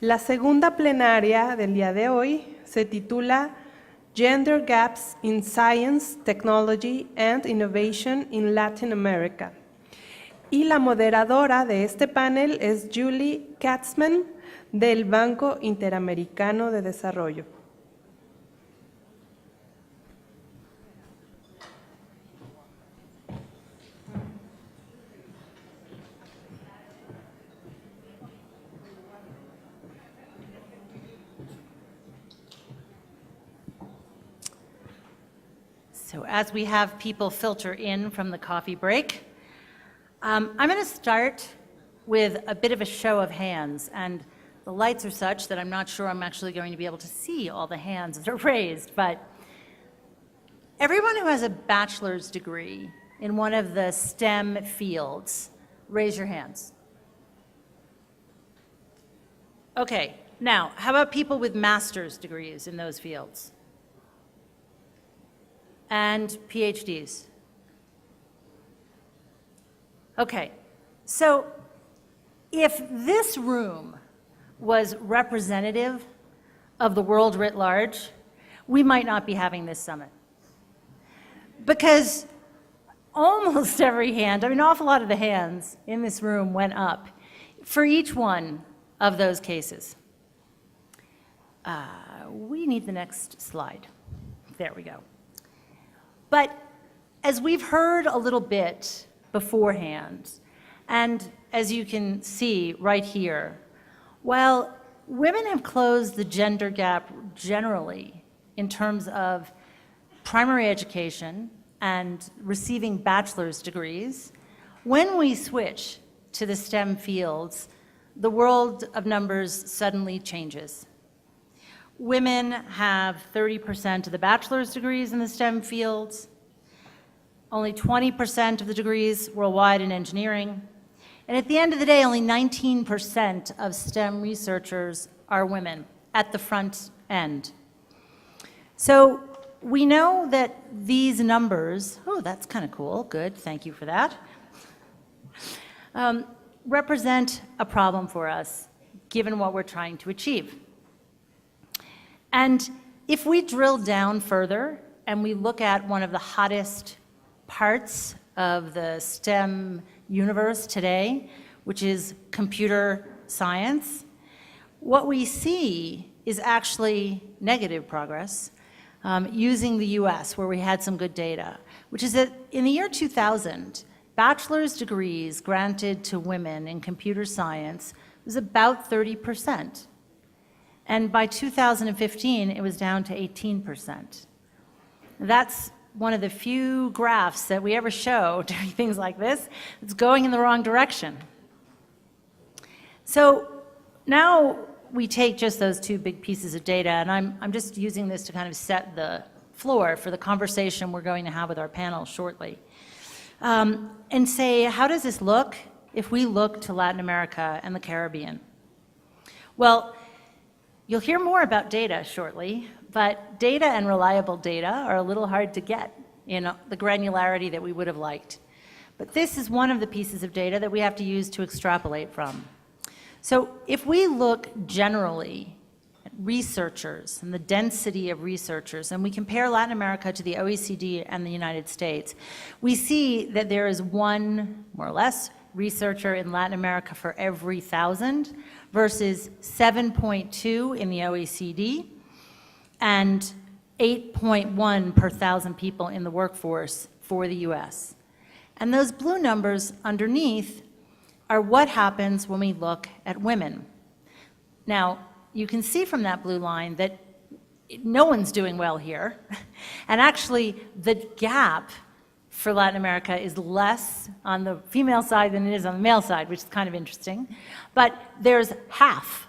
La segunda plenaria del día de hoy se titula Gender Gaps in Science, Technology and Innovation in Latin America. Y la moderadora de este panel es Julie Katzman del Banco Interamericano de Desarrollo. So as we have people filter in from the coffee break, I'm going to start with a bit of a show of hands, and the lights are such that I'm not sure I'm actually going to be able to see all the hands that are raised, but everyone who has a bachelor's degree in one of the STEM fields, raise your hands. Okay, now, how about people with master's degrees in those fields? And PhDs? Okay, so if this room was representative of the world writ large, we might not be having this summit. Because almost every hand, I mean, an awful lot of the hands in this room went up for each one of those cases. We need the next slide. There we go. But as we've heard a little bit beforehand, and as you can see right here, while women have closed the gender gap generally in terms of primary education and receiving bachelor's degrees, when we switch to the STEM fields, the world of numbers suddenly changes. Women have 30% of the bachelor's degrees in the STEM fields, only 20% of the degrees worldwide in engineering, and at the end of the day, only 19% of STEM researchers are women at the front end. So we know that these numbers, oh, that's kind of cool, good, thank you for that, represent a problem for us, given what we're trying to achieve. And if we drill down further and we look at one of the hottest parts of the STEM universe today, which is computer science, what we see is actually negative progress using the US, where we had some good data, which is that in the year 2000, bachelor's degrees granted to women in computer science was about 30%. And by 2015, it was down to 18%. That's one of the few graphs that we ever show doing things like this. It's going in the wrong direction. So now we take just those two big pieces of data, and I'm just using this to kind of set the floor for the conversation we're going to have with our panel shortly. And say, how does this look if we look to Latin America and the Caribbean? Well, you'll hear more about data shortly, but data and reliable data are a little hard to get in the granularity that we would have liked. But this is one of the pieces of data that we have to use to extrapolate from. So if we look generally at researchers and the density of researchers, and we compare Latin America to the OECD and the United States, we see that there is one, more or less, researcher in Latin America for every 1,000 versus 7.2 in the OECD and 8.1 per 1,000 people in the workforce for the US. And those blue numbers underneath are what happens when we look at women. Now, you can see from that blue line that no one's doing well here. And actually, the gap for Latin America is less on the female side than it is on the male side, which is kind of interesting. But there's half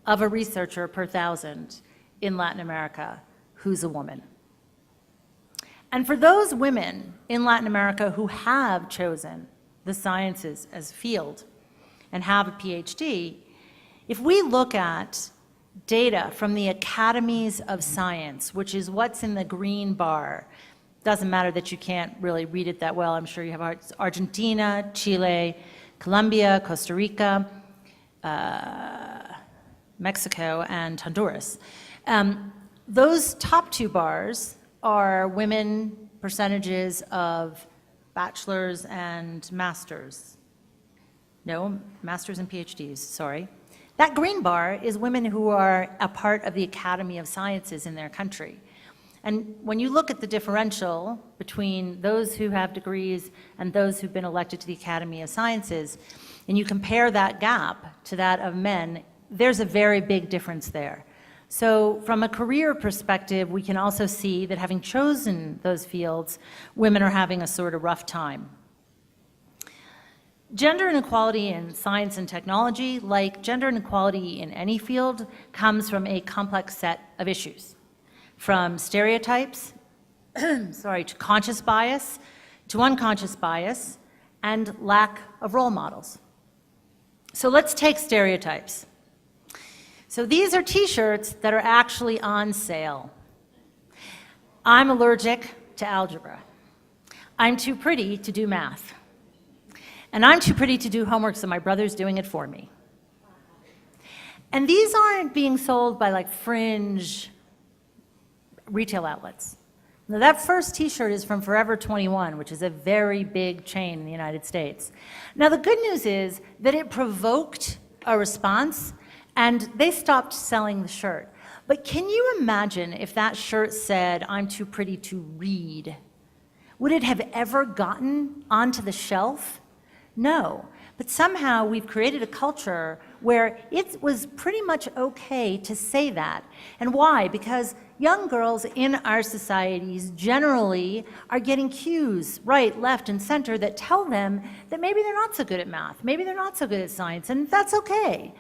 of a researcher per 1,000 in Latin America who's a woman. And for those women in Latin America who have chosen the sciences as a field and have a PhD, if we look at data from the academies of science, which is what's in the green bar, doesn't matter that you can't really read it that well. I'm sure you have Argentina, Chile, Colombia, Costa Rica, Mexico and Honduras. Those top two bars are women percentages of bachelor's and master's. No, master's and PhDs, sorry. That green bar is women who are a part of the Academy of Sciences in their country. And when you look at the differential between those who have degrees and those who've been elected to the Academy of Sciences, and you compare that gap to that of men, there's a very big difference there. So from a career perspective, we can also see that having chosen those fields, women are having a sort of rough time. Gender inequality in science and technology, like gender inequality in any field, comes from a complex set of issues. From stereotypes, to conscious bias, to unconscious bias, and lack of role models. So let's take stereotypes. So these are t-shirts that are actually on sale. I'm allergic to algebra. I'm too pretty to do math. And I'm too pretty to do homework, so my brother's doing it for me. And these aren't being sold by like fringe retail outlets. Now that first t-shirt is from Forever 21, which is a very big chain in the United States. Now the good news is that it provoked a response and they stopped selling the shirt. But can you imagine if that shirt said, I'm too pretty to read? Would it have ever gotten onto the shelf? No. But somehow we've created a culture where it was pretty much okay to say that. And why? Because young girls in our societies generally are getting cues right, left, and center that tell them that maybe they're not so good at math, maybe they're not so good at science, and that's okay.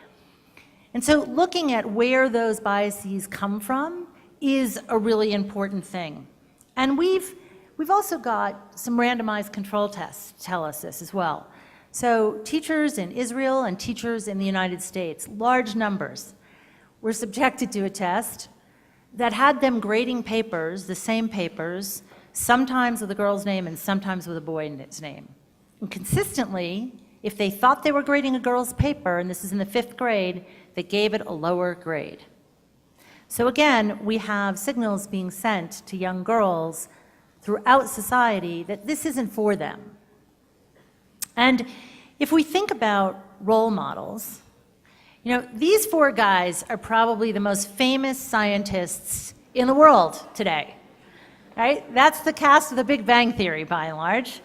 And so looking at where those biases come from is a really important thing. And we've also got some randomized control tests to tell us this as well. So teachers in Israel and teachers in the United States, large numbers, were subjected to a test that had them grading papers, the same papers, sometimes with a girl's name and sometimes with a boy's name. And consistently, if they thought they were grading a girl's paper, and this is in the 5th grade, they gave it a lower grade. So again, we have signals being sent to young girls throughout society that this isn't for them. And if we think about role models, you know, these 4 guys are probably the most famous scientists in the world today, right? That's the cast of the Big Bang Theory, by and large.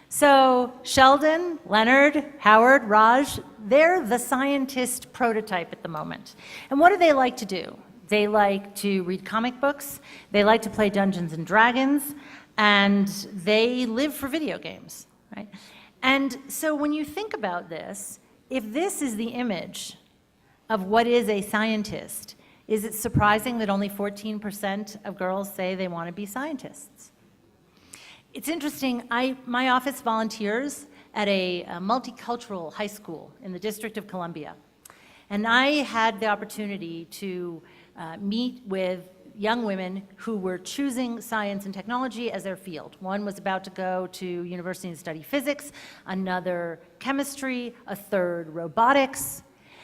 So Sheldon, Leonard, Howard, Raj, they're the scientist prototype at the moment. And what do they like to do? They like to read comic books, they like to play Dungeons and Dragons, and they live for video games, right? And so when you think about this, if this is the image of what is a scientist, is it surprising that only 14% of girls say they want to be scientists? It's interesting, my office volunteers at a multicultural high school in the District of Columbia. And I had the opportunity to meet with young women who were choosing science and technology as their field. One was about to go to university and study physics, another chemistry, a third robotics.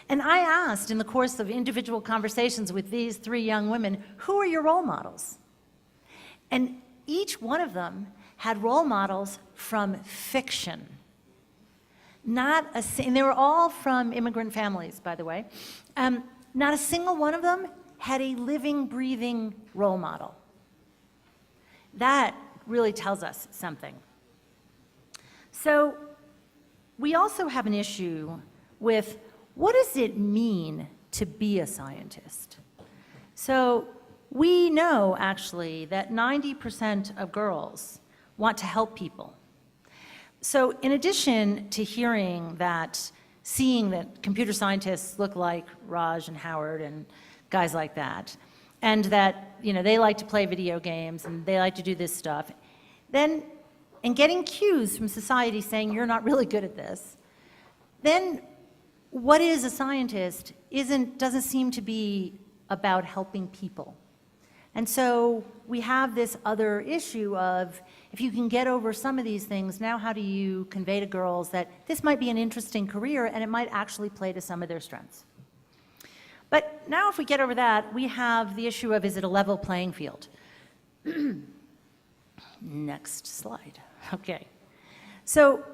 And I asked in the course of individual conversations with these 3 young women, who are your role models? And each one of them had role models from fiction. And they were all from immigrant families, by the way. Not a single one of them had a living, breathing role model. That really tells us something. So we also have an issue with what does it mean to be a scientist? So we know actually that 90% of girls want to help people. So in addition to seeing that computer scientists look like Raj and Howard and guys like that, and that, you know, they like to play video games and they like to do this stuff, and getting cues from society saying you're not really good at this, then what is a scientist doesn't seem to be about helping people. And so we have this other issue of, if you can get over some of these things, now how do you convey to girls that this might be an interesting career and it might actually play to some of their strengths? But now if we get over that, we have the issue of, is it a level playing field? Next slide. Okay. So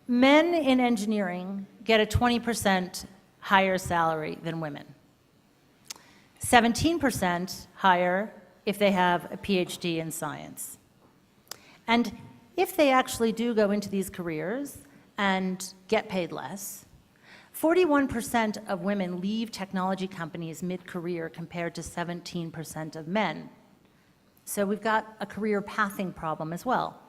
men in engineering get a 20% higher salary than women. 17% higher if they have a PhD in science. And if they actually do go into these careers and get paid less, 41% of women leave technology companies mid-career compared to 17% of men. So we've got a career pathing problem as well.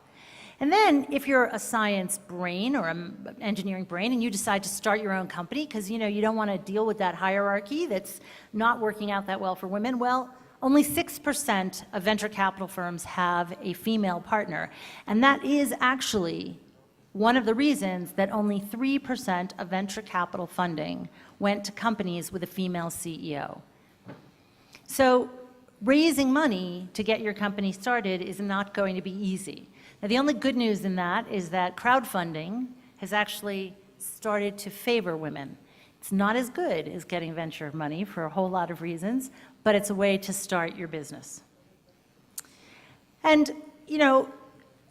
And then if you're a science brain or an engineering brain and you decide to start your own company because you don't want to deal with that hierarchy that's not working out that well for women, well, only 6% of venture capital firms have a female partner. And that is actually one of the reasons that only 3% of venture capital funding went to companies with a female CEO. So raising money to get your company started is not going to be easy. Now, the only good news in that is that crowdfunding has actually started to favor women. It's not as good as getting venture money for a whole lot of reasons, but it's a way to start your business. And,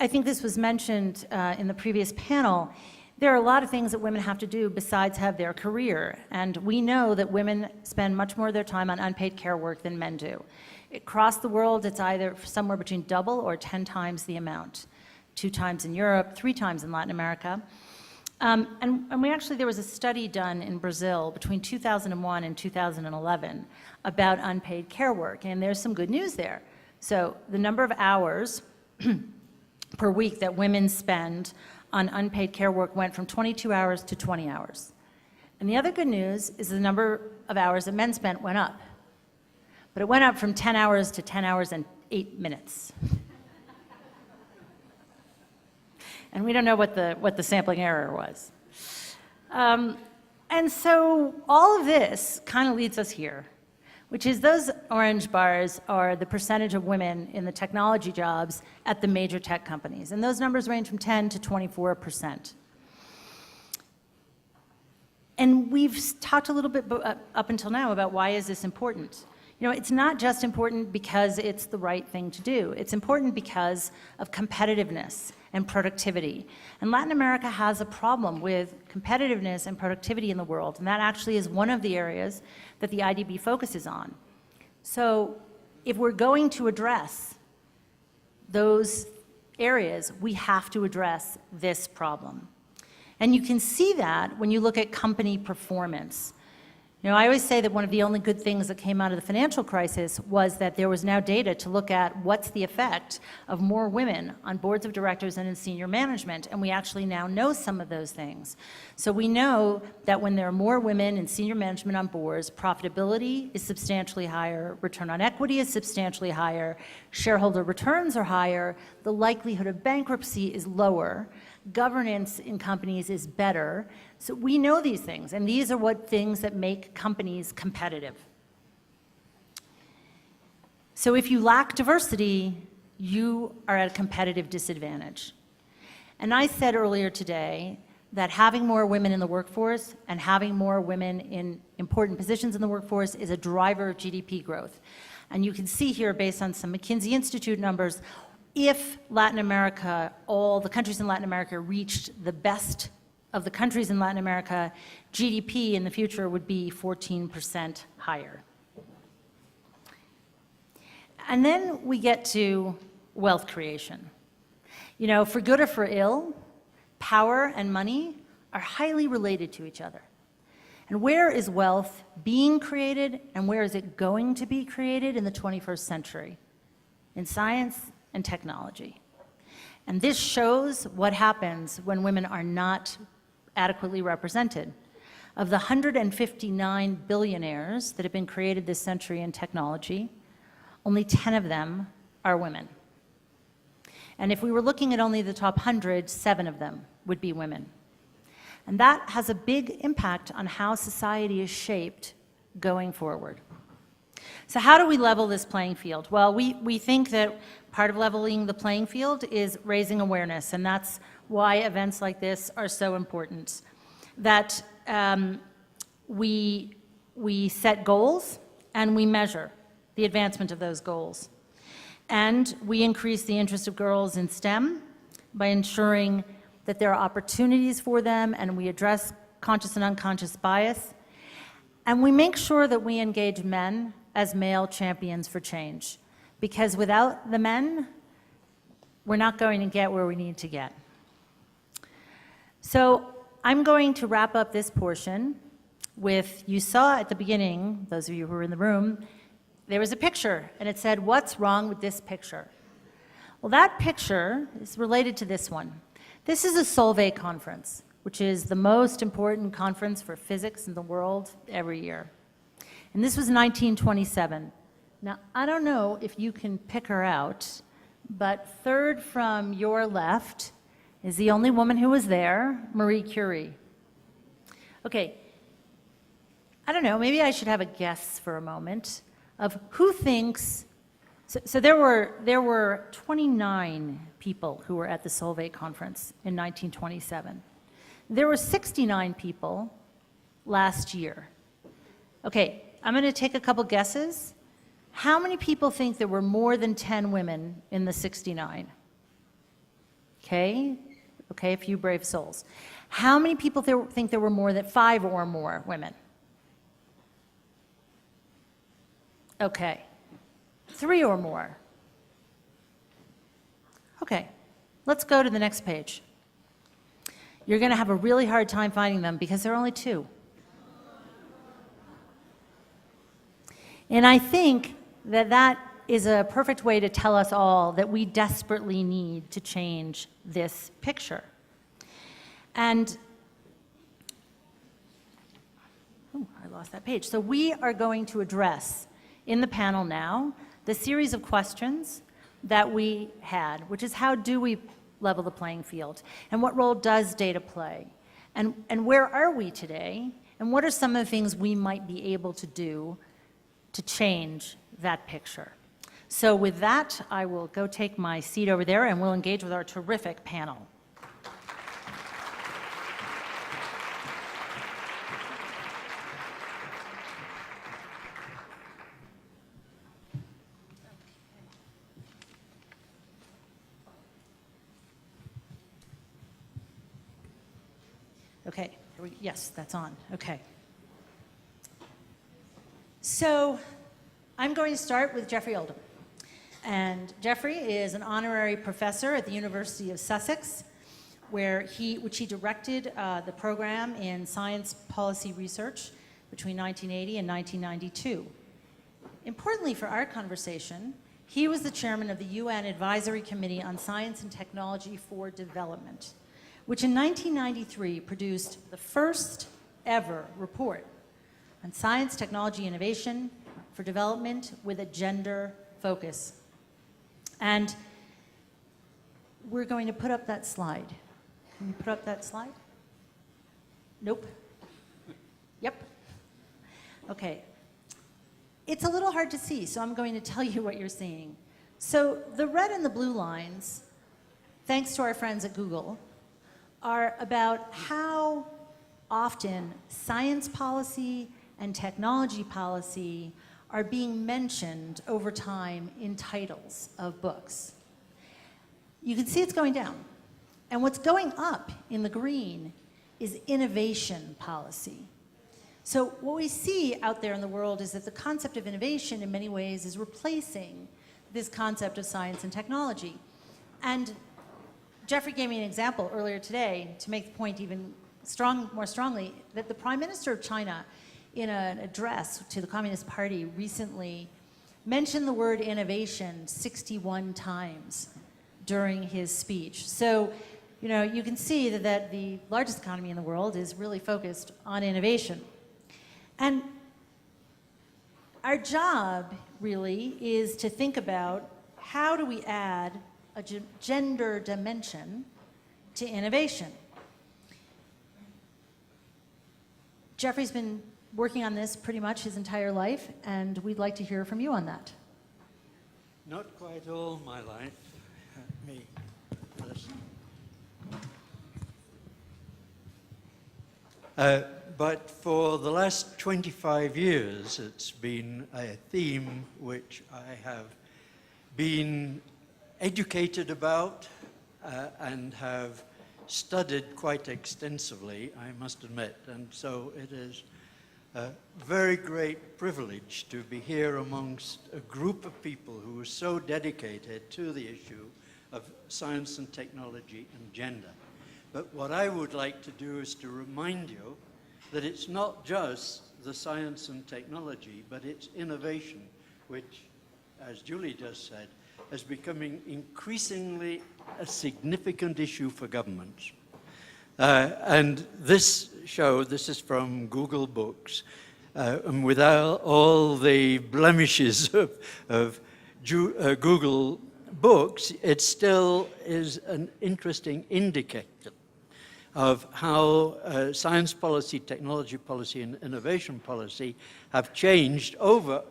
I think this was mentioned in the previous panel. There are a lot of things that women have to do besides have their career. And we know that women spend much more of their time on unpaid care work than men do. Across the world, it's either somewhere between double or 10 times the amount. 2 times in Europe, 3 times in Latin America. And there was a study done in Brazil between 2001 and 2011 about unpaid care work, and there's some good news there. So the number of hours per week that women spend on unpaid care work went from 22 hours to 20 hours. And the other good news is the number of hours that men spent went up. But it went up from 10 hours to 10 hours and 8 minutes. And we don't know what the sampling error was. And so all of this kind of leads us here, which is those orange bars are the percentage of women in the technology jobs at the major tech companies. And those numbers range from 10 to 24%. And we've talked a little bit up until now about why is this important. It's not just important because it's the right thing to do. It's important because of competitiveness and productivity. And Latin America has a problem with competitiveness and productivity in the world, and that actually is one of the areas that the IDB focuses on. So if we're going to address those areas, we have to address this problem. And you can see that when you look at company performance. I always say that one of the only good things that came out of the financial crisis was that there was now data to look at what's the effect of more women on boards of directors and in senior management, and we actually now know some of those things. So we know that when there are more women in senior management on boards, profitability is substantially higher, return on equity is substantially higher, shareholder returns are higher, the likelihood of bankruptcy is lower, governance in companies is better. So we know these things, and these are what things that make companies competitive. So if you lack diversity, you are at a competitive disadvantage. And I said earlier today that having more women in the workforce and having more women in important positions in the workforce is a driver of GDP growth. And you can see here, based on some McKinsey Institute numbers, if Latin America, all the countries in Latin America reached the best of the countries in Latin America, GDP in the future would be 14% higher. And then we get to wealth creation. For good or for ill, power and money are highly related to each other. And where is wealth being created and where is it going to be created in the 21st century? In science and technology. And this shows what happens when women are not adequately represented. Of the 159 billionaires that have been created this century in technology, only 10 of them are women. And if we were looking at only the top 100, 7 of them would be women. And that has a big impact on how society is shaped going forward. So how do we level this playing field? Well, we think that part of leveling the playing field is raising awareness, and that's why events like this are so important. That we we set goals and we measure the advancement of those goals. And we increase the interest of girls in STEM by ensuring that there are opportunities for them, and we address conscious and unconscious bias. And we make sure that we engage men as male champions for change, because without the men, we're not going to get where we need to get. So I'm going to wrap up this portion with, you saw at the beginning, those of you who were in the room, there was a picture, and it said, "What's wrong with this picture?" Well, that picture is related to this one. This is a Solvay conference, which is the most important conference for physics in the world every year. And this was 1927. Now, I don't know if you can pick her out, but third from your left is the only woman who was there, Marie Curie. Okay, I don't know, maybe I should have a guess for a moment of who thinks, so there were 29 people who were at the Solvay conference in 1927. There were 69 people last year. Okay, I'm going to take a couple guesses. How many people think there were more than 10 women in the 69? Okay, a few brave souls. How many people think there were more than 5 or more women? Okay, 3 or more. Okay, let's go to the next page. You're going to have a really hard time finding them because there are only 2. And I think that is a perfect way to tell us all that we desperately need to change this picture. And, oh, I lost that page. So we are going to address in the panel now the series of questions that we had, which is how do we level the playing field? And what role does data play? And where are we today? And what are some of the things we might be able to do to change that picture? So with that, I will go take my seat over there and we'll engage with our terrific panel. Okay, yes, that's on. Okay. So I'm going to start with Geoffrey Oldham. And Geoffrey is an honorary professor at the University of Sussex, which he directed the program in science policy research between 1980 and 1992. Importantly for our conversation, he was the chairman of the UN Advisory Committee on Science and Technology for Development, which in 1993 produced the first ever report on science, technology, innovation for development with a gender focus. And we're going to put up that slide. Can you put up that slide? Nope. Yep. Okay. It's a little hard to see, so I'm going to tell you what you're seeing. So the red and the blue lines, thanks to our friends at Google, are about how often science policy and technology policy are being mentioned over time in titles of books. You can see it's going down. And what's going up in the green is innovation policy. So what we see out there in the world is that the concept of innovation in many ways is replacing this concept of science and technology. And Geoffrey gave me an example earlier today to make the point even more strongly that the Prime Minister of China, in an address to the Communist Party recently, mentioned the word innovation 61 times during his speech. So, you can see that the largest economy in the world is really focused on innovation. And our job really is to think about how do we add a gender dimension to innovation. Geoffrey's been working on this pretty much his entire life, and we'd like to hear from you on that. Not quite all my life. Me first. But for the last 25 years, it's been a theme which I have been educated about and have studied quite extensively, I must admit. And so it is a very great privilege to be here amongst a group of people who are so dedicated to the issue of science and technology and gender. But what I would like to do is to remind you that it's not just the science and technology, but it's innovation, which, as Julie just said, is becoming increasingly a significant issue for governments. And this is from Google Books, and without all the blemishes of Google Books, it still is an interesting indicator of how science policy, technology policy, and innovation policy have changed over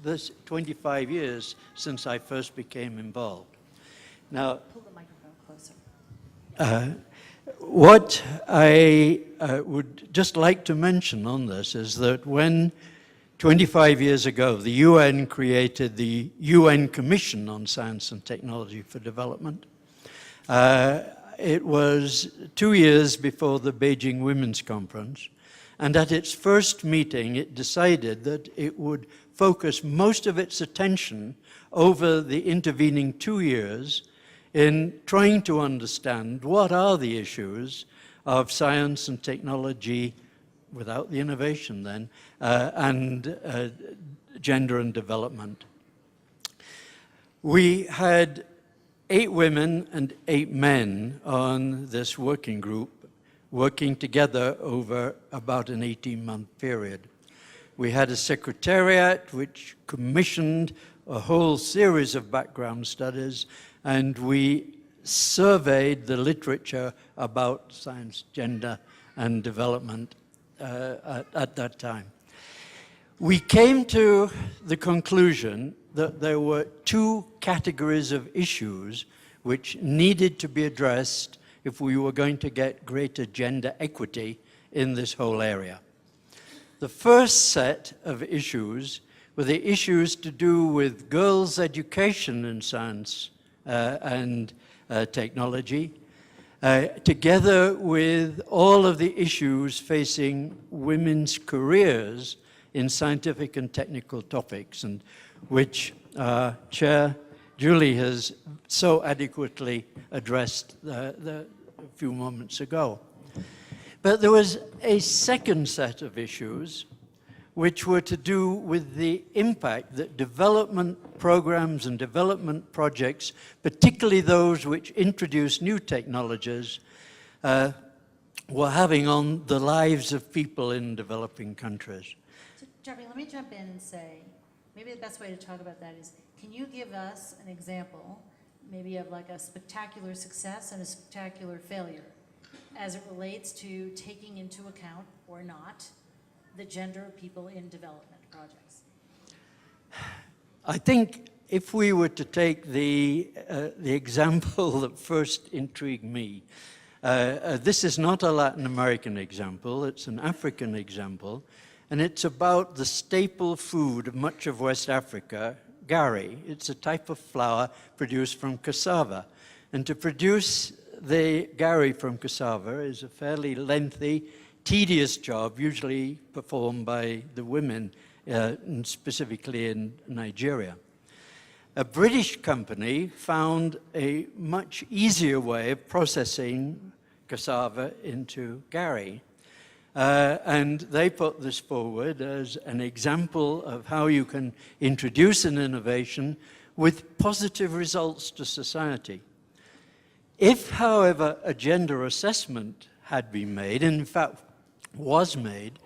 this 25 years since I first became involved. Now, Pull the microphone closer. What I would just like to mention on this is that when 25 years ago the UN created the UN Commission on Science and Technology for Development, it was 2 years before the Beijing Women's Conference, and at its first meeting it decided that it would focus most of its attention over the intervening 2 years in trying to understand what are the issues of science and technology, without the innovation then, and gender and development. We had 8 women and 8 men on this working group, working together over about an 18-month period. We had a secretariat which commissioned a whole series of background studies, and we surveyed the literature about science, gender, and development at that time. We came to the conclusion that there were 2 categories of issues which needed to be addressed if we were going to get greater gender equity in this whole area. The first set of issues were the issues to do with girls' education in science and technology, together with all of the issues facing women's careers in scientific and technical topics, and which Chair Julie has so adequately addressed a few moments ago. But there was a second set of issues which were to do with the impact that development programs and development projects, particularly those which introduce new technologies, were having on the lives of people in developing countries. So, Geoffrey, let me jump in and say, maybe the best way to talk about that is, can you give us an example, maybe of like a spectacular success and a spectacular failure, as it relates to taking into account, or not, the gender of people in development projects? I think if we were to take the example that first intrigued me, this is not a Latin American example, it's an African example, and it's about the staple food of much of West Africa, gari. It's a type of flour produced from cassava. And to produce the gari from cassava is a fairly lengthy, tedious job, usually performed by the women, specifically in Nigeria. A British company found a much easier way of processing cassava into gari. And they put this forward as an example of how you can introduce an innovation with positive results to society. If, however, a gender assessment had been made, and in fact was made,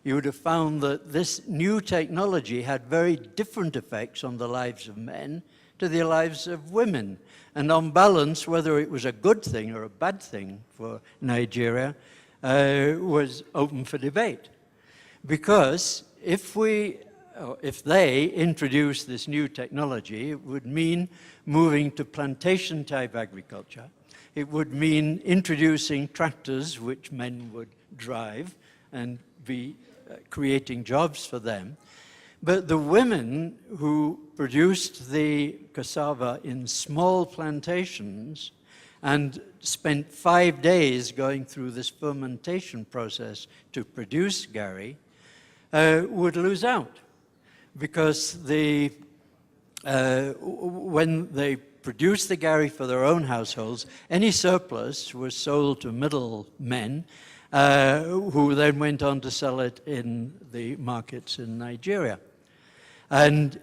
you would have found that this new technology had very different effects on the lives of men to the lives of women. And on balance, whether it was a good thing or a bad thing for Nigeria was open for debate. Because if they introduced this new technology, it would mean moving to plantation-type agriculture. It would mean introducing tractors which men would drive and be creating jobs for them. But the women who produced the cassava in small plantations and spent 5 days going through this fermentation process to produce gari would lose out, because when they produced the gari for their own households, any surplus was sold to middlemen who then went on to sell it in the markets in Nigeria. And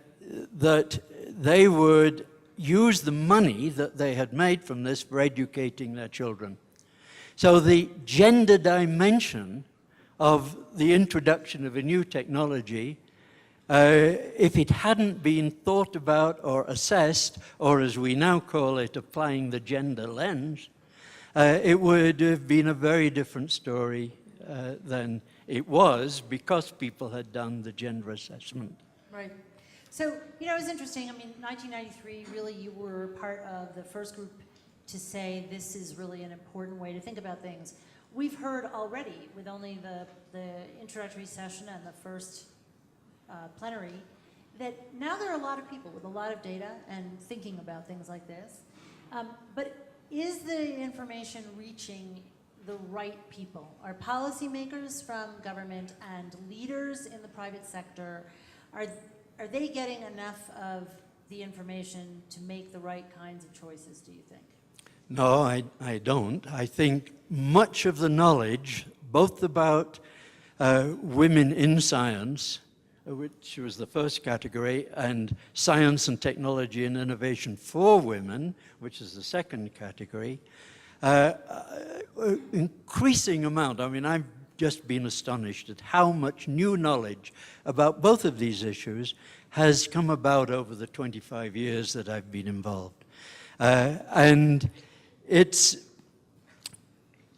that they would use the money that they had made from this for educating their children. So the gender dimension of the introduction of a new technology, if it hadn't been thought about or assessed, or as we now call it, applying the gender lens, it would have been a very different story than it was, because people had done the gender assessment. Right. So, you know, it was interesting. I mean, 1993, really, you were part of the first group to say this is really an important way to think about things. We've heard already, with only the introductory session and the first plenary, that now there are a lot of people with a lot of data and thinking about things like this. But is the information reaching the right people? Are policymakers from government and leaders in the private sector, are they getting enough of the information to make the right kinds of choices, do you think? No, I don't. I think much of the knowledge, both about women in science, which was the first category, and science and technology and innovation for women, which is the second category, increasing amount. I mean, I've just been astonished at how much new knowledge about both of these issues has come about over the 25 years that I've been involved. And it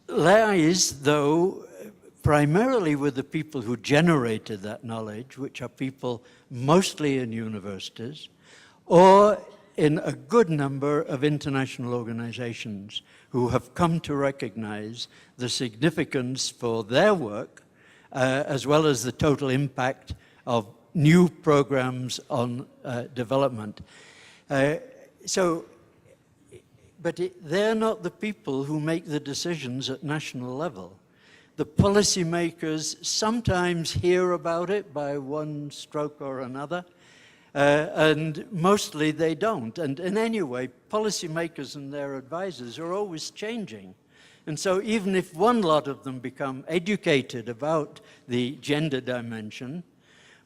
lies, though, primarily with the people who generated that knowledge, which are people mostly in universities, or in a good number of international organizations who have come to recognize the significance for their work, as well as the total impact of new programs on development. But they're not the people who make the decisions at national level. The policymakers sometimes hear about it by one stroke or another, and mostly they don't. And in any way, policymakers and their advisors are always changing. And so even if one lot of them become educated about the gender dimension,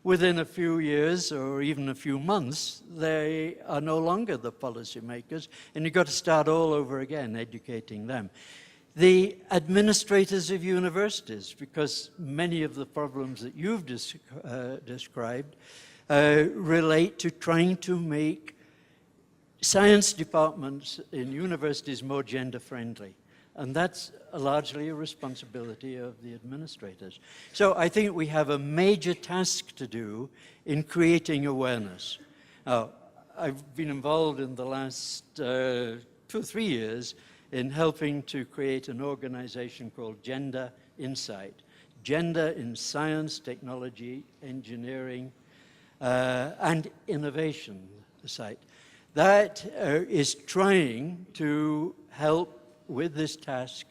within a few years or even a few months, they are no longer the policymakers, and you've got to start all over again educating them. The administrators of universities, because many of the problems that you've described relate to trying to make science departments in universities more gender-friendly. And that's largely a responsibility of the administrators. So I think we have a major task to do in creating awareness. Now, I've been involved in the last 2 or 3 years in helping to create an organization called GenderInSITE. Gender in Science, Technology, Engineering, and Innovation site. That is trying to help with this task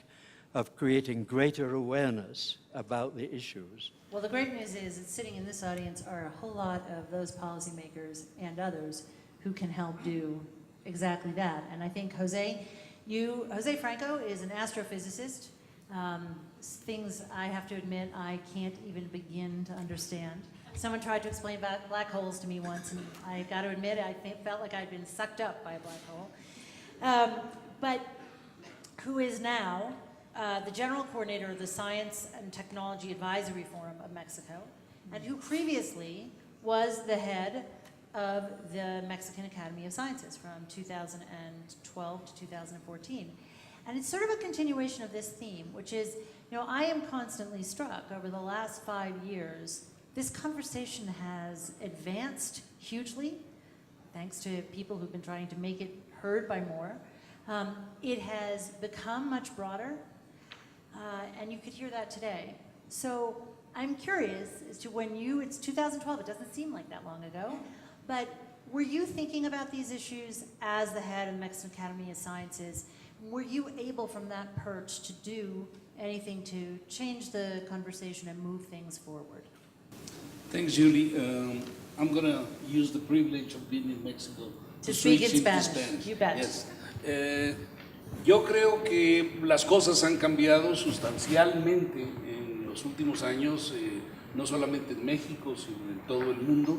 of creating greater awareness about the issues. Well, the great news is that sitting in this audience are a whole lot of those policymakers and others who can help do exactly that. And I think José Franco is an astrophysicist. Things I have to admit I can't even begin to understand. Someone tried to explain about black holes to me once, and I got to admit I felt like I'd been sucked up by a black hole. But who is now the general coordinator of the Science and Technology Advisory Forum of Mexico, and who previously was the head of the Mexican Academy of Sciences from 2012 to 2014. And it's sort of a continuation of this theme, which is, you know, I am constantly struck over the last 5 years, this conversation has advanced hugely, thanks to people who've been trying to make it heard by more. It has become much broader, and you could hear that today. So I'm curious as to when it's 2012, it doesn't seem like that long ago, but were you thinking about these issues as the head of the Mexican Academy of Sciences? Were you able from that perch to do anything to change the conversation and move things forward? Thanks, Julie. I'm going to use the privilege of being in Mexico To speak in switch into Spanish. You bet. Yes. Yo creo que las cosas han cambiado sustancialmente en los últimos años, no solamente en México, sino en todo el mundo.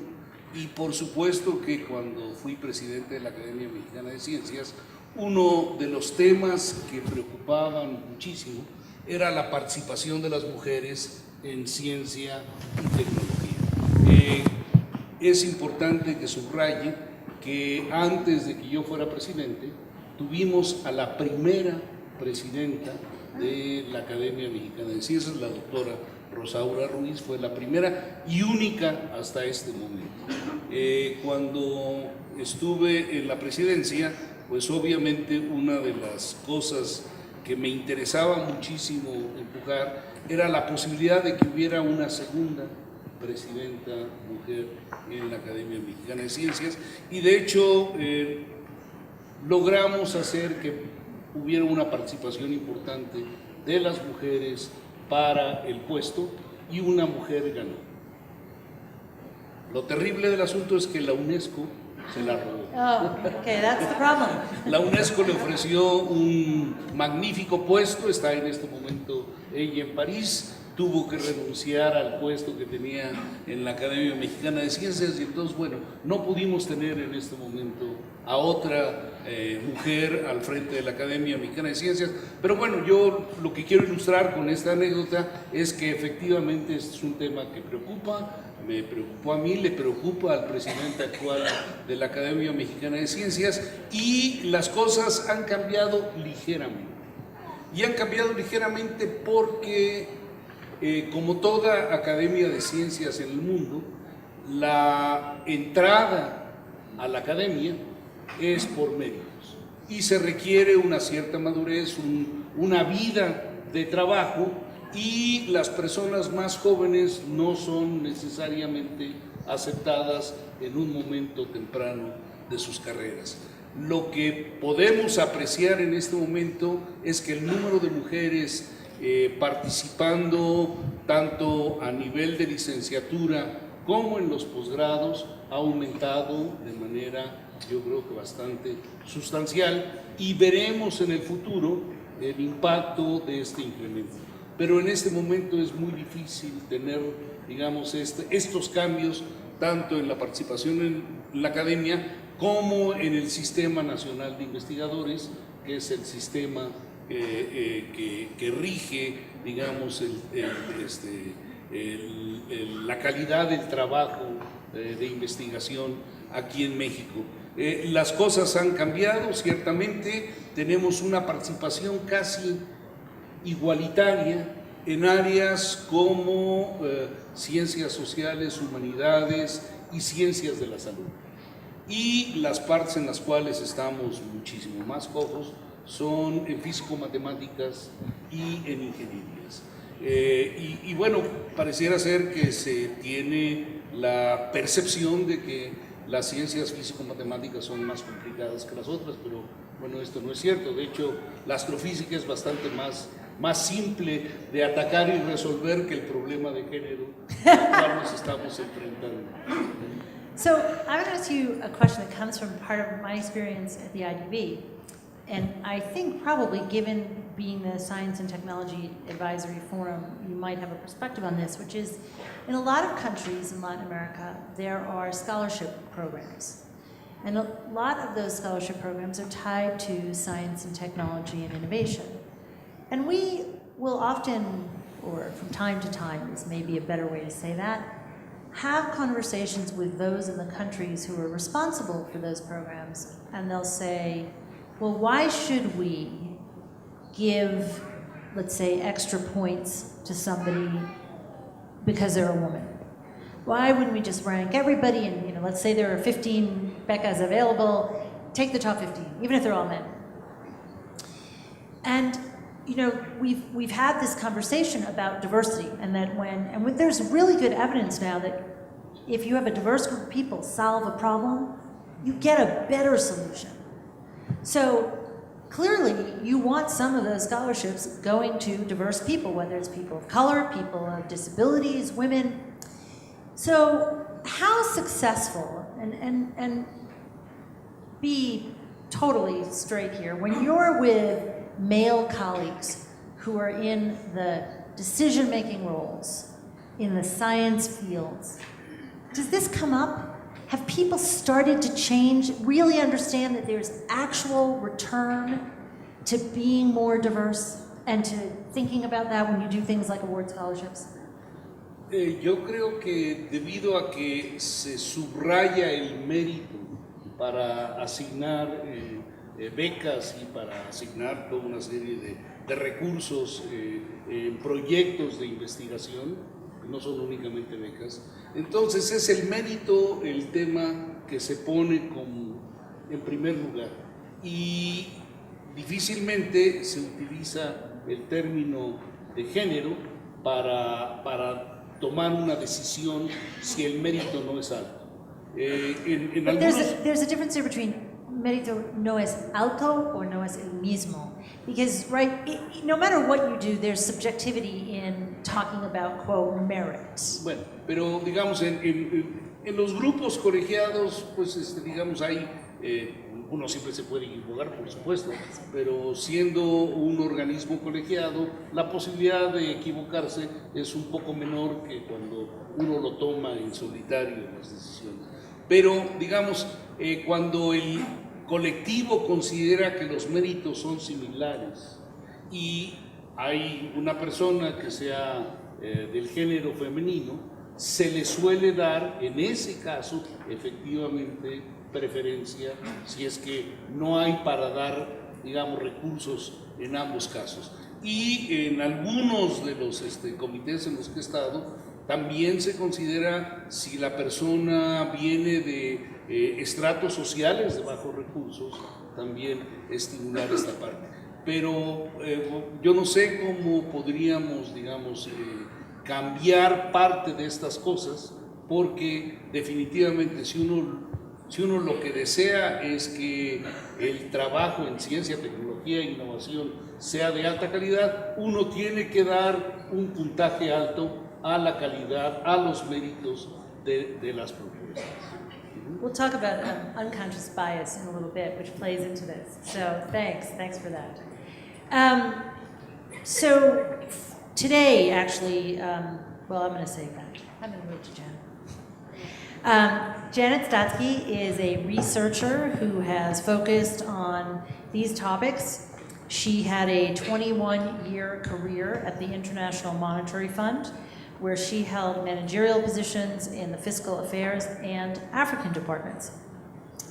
Y por supuesto que cuando fui presidente de la Academia Mexicana de Ciencias, uno de los temas que preocupaban muchísimo era la participación de las mujeres en ciencia y tecnología. Es importante que subraye que antes de que yo fuera presidente, tuvimos a la primera presidenta de la Academia Mexicana de Ciencias, la doctora Rosaura Ruiz, fue la primera y única hasta este momento. Cuando estuve en la presidencia, pues obviamente una de las cosas que me interesaba muchísimo empujar era la posibilidad de que hubiera una segunda presidenta mujer en la Academia Mexicana de Ciencias, y de hecho logramos hacer que hubiera una participación importante de las mujeres para el puesto, y una mujer ganó. Lo terrible del asunto es que la UNESCO se la robó. Oh, okay, that's the problem. La UNESCO le ofreció un magnífico puesto, está en este momento ella en París, tuvo que renunciar al puesto que tenía en la Academia Mexicana de Ciencias, y entonces, bueno, no pudimos tener en este momento a otra mujer al frente de la Academia Mexicana de Ciencias. Pero bueno, yo lo que quiero ilustrar con esta anécdota es que efectivamente este es un tema que preocupa, me preocupó a mí, le preocupa al presidente actual de la Academia Mexicana de Ciencias, y las cosas han cambiado ligeramente. Y han cambiado ligeramente porque, como toda academia de ciencias en el mundo, la entrada a la academia es por méritos y se requiere una cierta madurez, una vida de trabajo, y las personas más jóvenes no son necesariamente aceptadas en un momento temprano de sus carreras. Lo que podemos apreciar en este momento es que el número de mujeres participando tanto a nivel de licenciatura como en los posgrados ha aumentado de manera, yo creo que bastante sustancial, y veremos en el futuro el impacto de este incremento. Pero en este momento es muy difícil tener, digamos, estos cambios tanto en la participación en la academia como en el Sistema Nacional de Investigadores, que es el sistema que rige, digamos, la calidad del trabajo de investigación aquí en México. Las cosas han cambiado, ciertamente. Tenemos una participación casi igualitaria en áreas como ciencias sociales, humanidades y ciencias de la salud. Y las partes en las cuales estamos muchísimo más cojos son en físico-matemáticas y en ingenierías. Y bueno, pareciera ser que se tiene la percepción de que las ciencias físico-matemáticas son más complicadas que las otras, pero bueno, esto no es cierto. De hecho, la astrofísica es bastante más simple de atacar y resolver que el problema de género al cual nos estamos enfrentando. So I would ask you a question that comes from part of my experience at the IDB. And I think probably, given being the Science and Technology Advisory Forum, you might have a perspective on this, which is, in a lot of countries in Latin America, there are scholarship programs. And a lot of those scholarship programs are tied to science and technology and innovation. And we will often, or from time to time, this may be a better way to say that, have conversations with those in the countries who are responsible for those programs, and they'll say, well, why should we give, let's say, extra points to somebody because they're a woman? Why wouldn't we just rank everybody and, let's say there are 15 becas available, take the top 15, even if they're all men. And you know, we've had this conversation about diversity, and that when there's really good evidence now that if you have a diverse group of people solve a problem, you get a better solution. So clearly, you want some of those scholarships going to diverse people, whether it's people of color, people of disabilities, women. So how successful, and be totally straight here, when you're with male colleagues who are in the decision-making roles, in the science fields, does this come up? Have people started to change, really understand that there's actual return to being more diverse and to thinking about that when you do things like award scholarships? Yo creo que debido a que se subraya el mérito para asignar becas y para asignar toda una serie de recursos en proyectos de investigación, no son únicamente becas. Entonces es el mérito el tema que se pone como en primer lugar y difícilmente se utiliza el término de género para tomar una decisión si el mérito no es alto. There's a difference here between mérito no es alto or no es el mismo. Because, right, no matter what you do, there's subjectivity in talking about, quote, merit. Bueno, pero digamos, en los grupos colegiados, pues, digamos, hay, uno siempre se puede equivocar, por supuesto, pero siendo un organismo colegiado, la posibilidad de equivocarse es un poco menor que cuando uno lo toma en solitario las decisiones. Pero, digamos, cuando el colectivo considera que los méritos son similares y hay una persona que sea del género femenino, se le suele dar, en ese caso, efectivamente, preferencia, si es que no hay para dar, digamos, recursos en ambos casos. Y en algunos de los comités en los que he estado, también se considera si la persona viene de estratos sociales de bajos recursos, también estimular esta parte. Pero yo no sé cómo podríamos, digamos, cambiar parte de estas cosas, porque definitivamente si uno lo que desea es que el trabajo en ciencia, tecnología e innovación sea de alta calidad, uno tiene que dar un puntaje alto a la calidad, a los méritos de las propuestas. We'll talk about unconscious bias in a little bit, which plays into this. So thanks for that. So today, actually, well, I'm going to save that. I'm going to move to Janet. Janet Stotsky is a researcher who has focused on these topics. She had a 21-year career at the International Monetary Fund, where she held managerial positions in the fiscal affairs and African departments.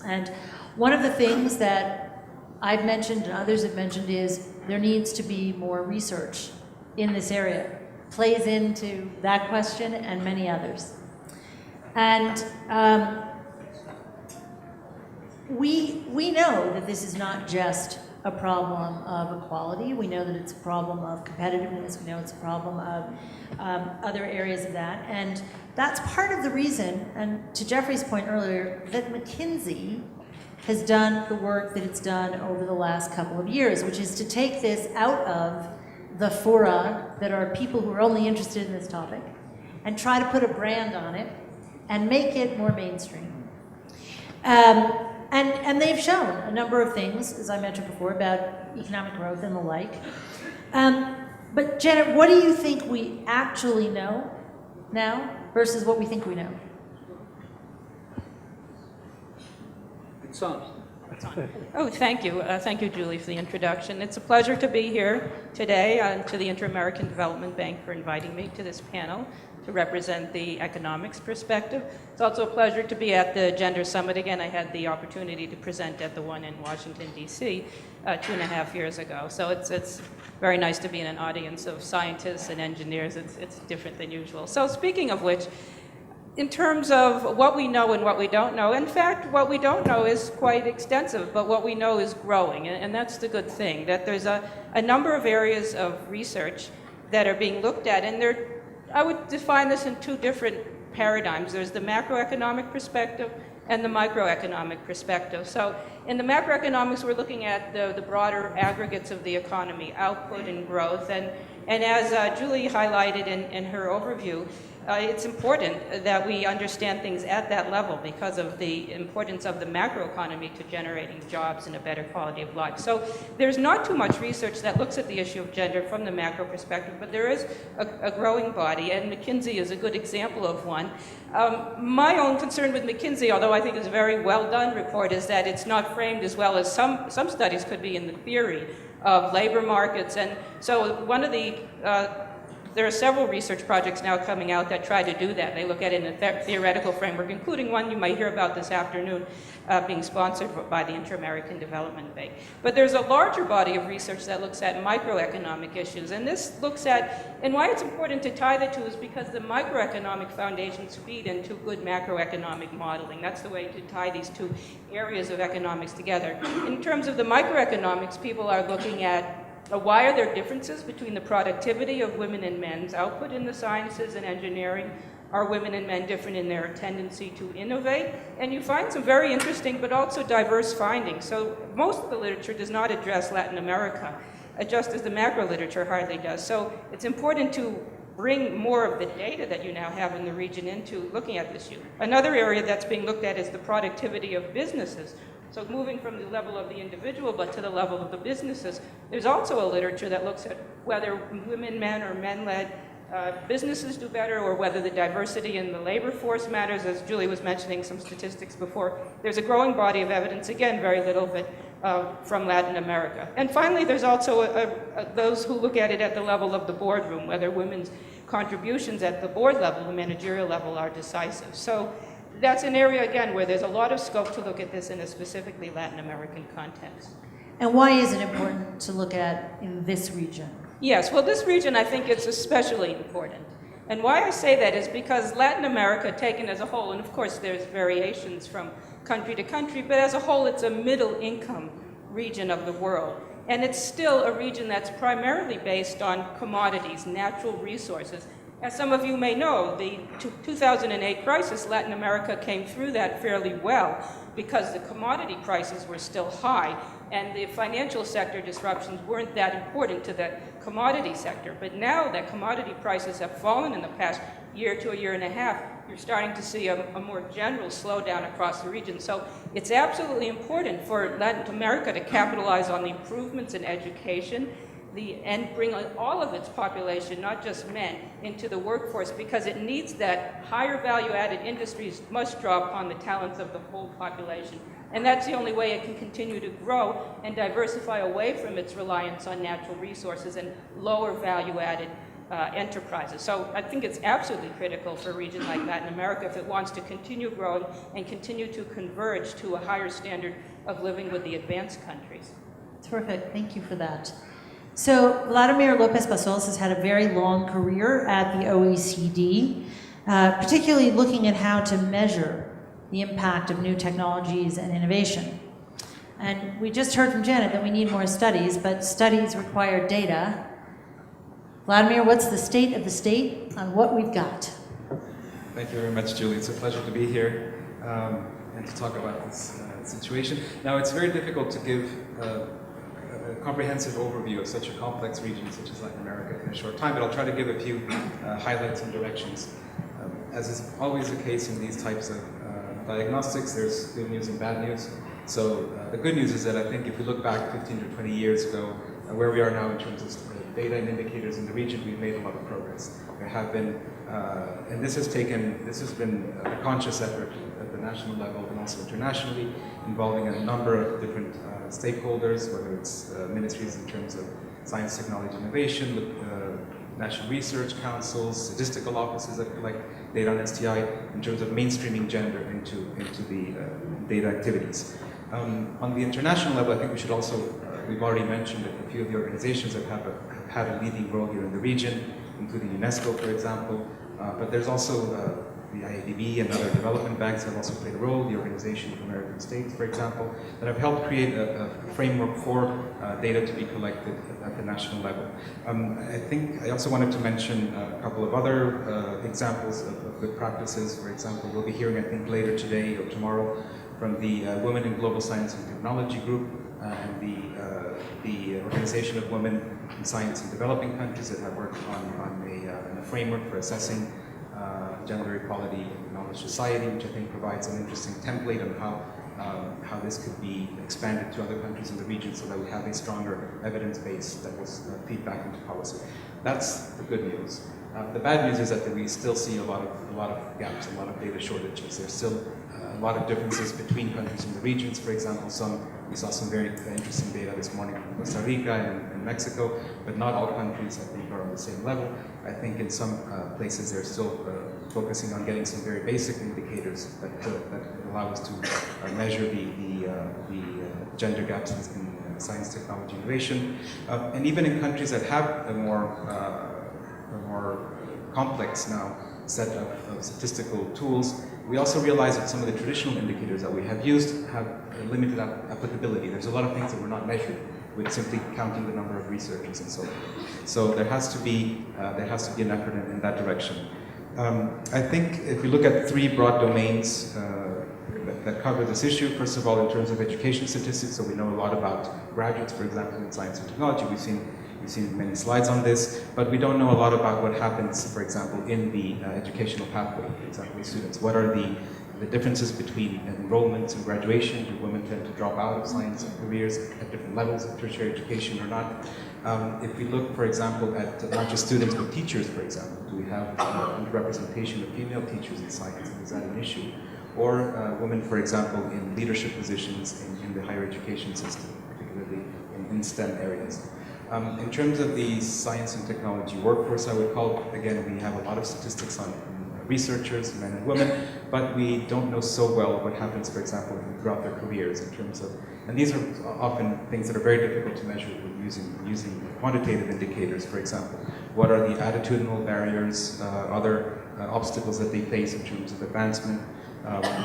And one of the things that I've mentioned and others have mentioned is there needs to be more research in this area. Plays into that question and many others. And we know that this is not just a problem of equality. We know that it's a problem of competitiveness. We know it's a problem of other areas of that. And that's part of the reason, and to Geoffrey's point earlier, that McKinsey has done the work that it's done over the last couple of years, which is to take this out of the fora that are people who are only interested in this topic and try to put a brand on it and make it more mainstream. And they've shown a number of things, as I mentioned before, about economic growth and the like. But Janet, what do you think we actually know now versus what we think we know? It's on. Oh, thank you. Thank you, Julie, for the introduction. It's a pleasure to be here today, and to the Inter-American Development Bank for inviting me to this panel to represent the economics perspective. It's also a pleasure to be at the Gender Summit again. I had the opportunity to present at the one in Washington, D.C. 2.5 years ago. So it's very nice to be in an audience of scientists and engineers. It's different than usual. So speaking of which, in terms of what we know and what we don't know. In fact, what we don't know is quite extensive, but what we know is growing, and that's the good thing, that there's a number of areas of research that are being looked at, and I would define this in two different paradigms. There's the macroeconomic perspective and the microeconomic perspective. So in the macroeconomics, we're looking at the broader aggregates of the economy, output and growth, and as Julie highlighted in her overview, it's important that we understand things at that level because of the importance of the macroeconomy to generating jobs and a better quality of life. So there's not too much research that looks at the issue of gender from the macro perspective, but there is a growing body, and McKinsey is a good example of one. My own concern with McKinsey, although I think it's a very well done report, is that it's not framed as well as some studies could be in the theory of labor markets. And so one of the there are several research projects now coming out that try to do that. They look at it in a theoretical framework, including one you might hear about this afternoon being sponsored by the Inter-American Development Bank. But there's a larger body of research that looks at microeconomic issues. And this looks at, and why it's important to tie the two is because the microeconomic foundations feed into good macroeconomic modeling. That's the way to tie these two areas of economics together. In terms of the microeconomics, people are looking at why are there differences between the productivity of women and men's output in the sciences and engineering? Are women and men different in their tendency to innovate? And you find some very interesting but also diverse findings. So most of the literature does not address Latin America, just as the macro literature hardly does. So it's important to bring more of the data that you now have in the region into looking at this issue. Another area that's being looked at is the productivity of businesses. So moving from the level of the individual but to the level of the businesses, there's also a literature that looks at whether women, men, or men-led businesses do better, or whether the diversity in the labor force matters. As Julie was mentioning some statistics before, there's a growing body of evidence, again, very little, but from Latin America. And finally, there's also those who look at it at the level of the boardroom, whether women's contributions at the board level, the managerial level, are decisive. So that's an area, again, where there's a lot of scope to look at this in a specifically Latin American context. And why is it important to look at in this region? Yes, well, this region, I think it's especially important. And why I say that is because Latin America, taken as a whole, and of course there's variations from country to country, but as a whole, it's a middle-income region of the world. And it's still a region that's primarily based on commodities, natural resources. As some of you may know, the 2008 crisis, Latin America came through that fairly well because the commodity prices were still high and the financial sector disruptions weren't that important to the commodity sector. But now that commodity prices have fallen in the past year to a year and a half, you're starting to see a more general slowdown across the region. So it's absolutely important for Latin America to capitalize on the improvements in education and bring all of its population, not just men, into the workforce, because it needs that higher value-added industries must draw upon the talents of the whole population. And that's the only way it can continue to grow and diversify away from its reliance on natural resources and lower value-added enterprises. So I think it's absolutely critical for a region like Latin America if it wants to continue growing and continue to converge to a higher standard of living with the advanced countries. Terrific, thank you for that. So Vladimir López-Bassols has had a very long career at the OECD, particularly looking at how to measure the impact of new technologies and innovation. And we just heard from Janet that we need more studies, but studies require data. Vladimir, what's the state of the state on what we've got? Thank you very much, Julie. It's a pleasure to be here and to talk about this situation. Now, it's very difficult to give a comprehensive overview of such a complex region such as Latin America in a short time, but I'll try to give a few highlights and directions. As is always the case in these types of diagnostics, there's good news and bad news. So the good news is that I think if we look back 15 or 20 years ago, where we are now in terms of data and indicators in the region, we've made a lot of progress. There have been, and this has been a conscious effort at the national level and also internationally, involving a number of different stakeholders, whether it's ministries in terms of science, technology, innovation, national research councils, statistical offices like data on STI, in terms of mainstreaming gender into the data activities. On the international level, I think we should also, we've already mentioned that a few of the organizations that have had a leading role here in the region, including UNESCO, for example, but there's also the IADB and other development banks have also played a role, the Organization of American States, for example, that have helped create a framework for data to be collected at the national level. I think I also wanted to mention a couple of other examples of good practices. For example, we'll be hearing, I think, later today or tomorrow from the Women in Global Science and Technology Group and the Organization of Women in Science in Developing Countries that have worked on a framework for assessing gender equality in knowledge society, which I think provides an interesting template on how this could be expanded to other countries in the region so that we have a stronger evidence base that will feed back into policy. That's the good news. The bad news is that we still see a lot of gaps, a lot of data shortages. There's still a lot of differences between countries in the regions. For example, we saw some very interesting data this morning from Costa Rica and Mexico, but not all countries, I think, are on the same level. I think in some places they're still focusing on getting some very basic indicators that allow us to measure the gender gaps in science, technology, innovation. And even in countries that have a more complex now set of statistical tools, we also realize that some of the traditional indicators that we have used have limited applicability. There's a lot of things that were not measured with simply counting the number of researchers and so on. So there has to be an effort in that direction. I think if we look at three broad domains that cover this issue, first of all, in terms of education statistics, so we know a lot about graduates, for example, in science and technology. We've seen many slides on this, but we don't know a lot about what happens, for example, in the educational pathway, for example, with students. What are the differences between enrollments and graduation? Do women tend to drop out of science and careers at different levels of tertiary education or not? If we look, for example, at not just students but teachers, for example, do we have underrepresentation of female teachers in science? Is that an issue? Or women, for example, in leadership positions in the higher education system, particularly in STEM areas. In terms of the science and technology workforce, I would call, again, we have a lot of statistics on researchers, men and women, but we don't know so well what happens, for example, throughout their careers in terms of, and these are often things that are very difficult to measure using quantitative indicators, for example. What are the attitudinal barriers, other obstacles that they face in terms of advancement?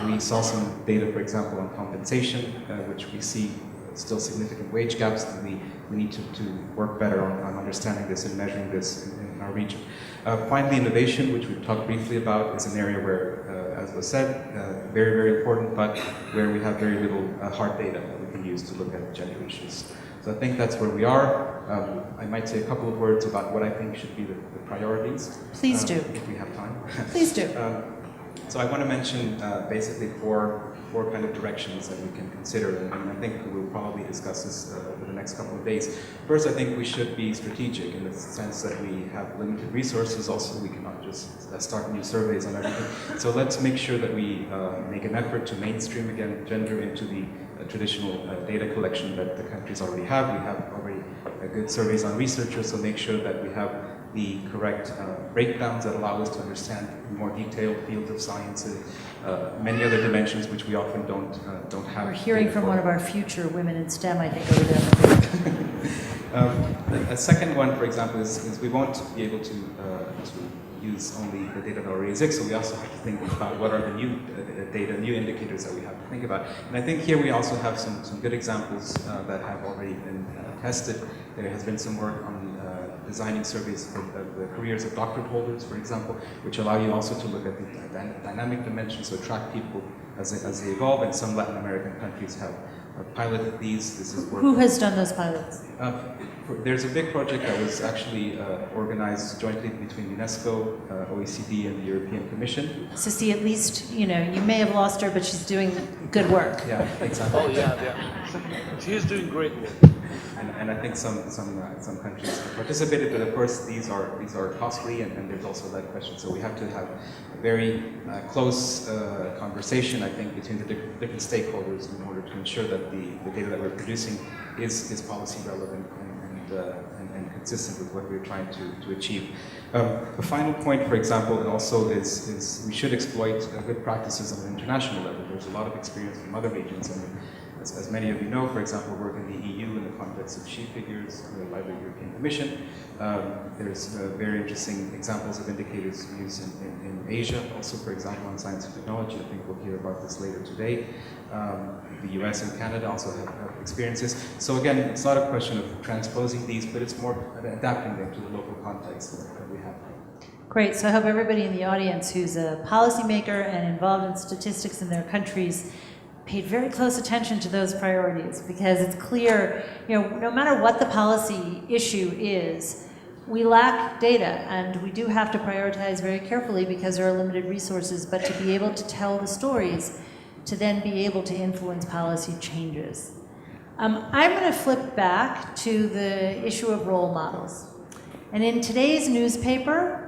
We saw some data, for example, on compensation, which we see still significant wage gaps, and we need to work better on understanding this and measuring this in our region. Finally, innovation, which we've talked briefly about, is an area where, as was said, very, very important, but where we have very little hard data that we can use to look at gender issues. So I think that's where we are. I might say a couple of words about what I think should be the priorities. Please do. If we have time. Please do. So I want to mention basically four kind of directions that we can consider, and I think we'll probably discuss this over the next couple of days. First, I think we should be strategic in the sense that we have limited resources. Also, we cannot just start new surveys on everything. So let's make sure that we make an effort to mainstream again gender into the traditional data collection that the countries already have. We have already good surveys on researchers, so make sure that we have the correct breakdowns that allow us to understand in more detailed fields of science, many other dimensions which we often don't have. We're hearing from one of our future women in STEM, I think, over there. A second one, for example, is we won't be able to use only the data that already exists, so we also have to think about what are the new data, new indicators that we have to think about. And I think here we also have some good examples that have already been tested. There has been some work on designing surveys for the careers of doctorate holders, for example, which allow you also to look at the dynamic dimensions, so track people as they evolve, and some Latin American countries have piloted these. This is work. Who has done those pilots? There's a big project that was actually organized jointly between UNESCO, OECD, and the European Commission. So see, at least, you may have lost her, but she's doing good work. Yeah, exactly. Oh yeah. She is doing great work. And I think some countries participated, but of course these are costly, and there's also that question. So we have to have a very close conversation, I think, between the different stakeholders in order to ensure that the data that we're producing is policy relevant and consistent with what we're trying to achieve. The final point, for example, also is we should exploit good practices on an international level. There's a lot of experience from other regions. as many of you know, for example, work in the EU in the context of she figures by the European Commission. There's very interesting examples of indicators used in Asia, also, for example, on science and technology. I think we'll hear about this later today. The US and Canada also have experiences. So again, it's not a question of transposing these, but it's more adapting them to the local context that we have. Great, so I hope everybody in the audience who's a policymaker and involved in statistics in their countries paid very close attention to those priorities, because it's clear, no matter what the policy issue is, we lack data, and we do have to prioritize very carefully because there are limited resources, but to be able to tell the stories, to then be able to influence policy changes. I'm going to flip back to the issue of role models. And in today's newspaper,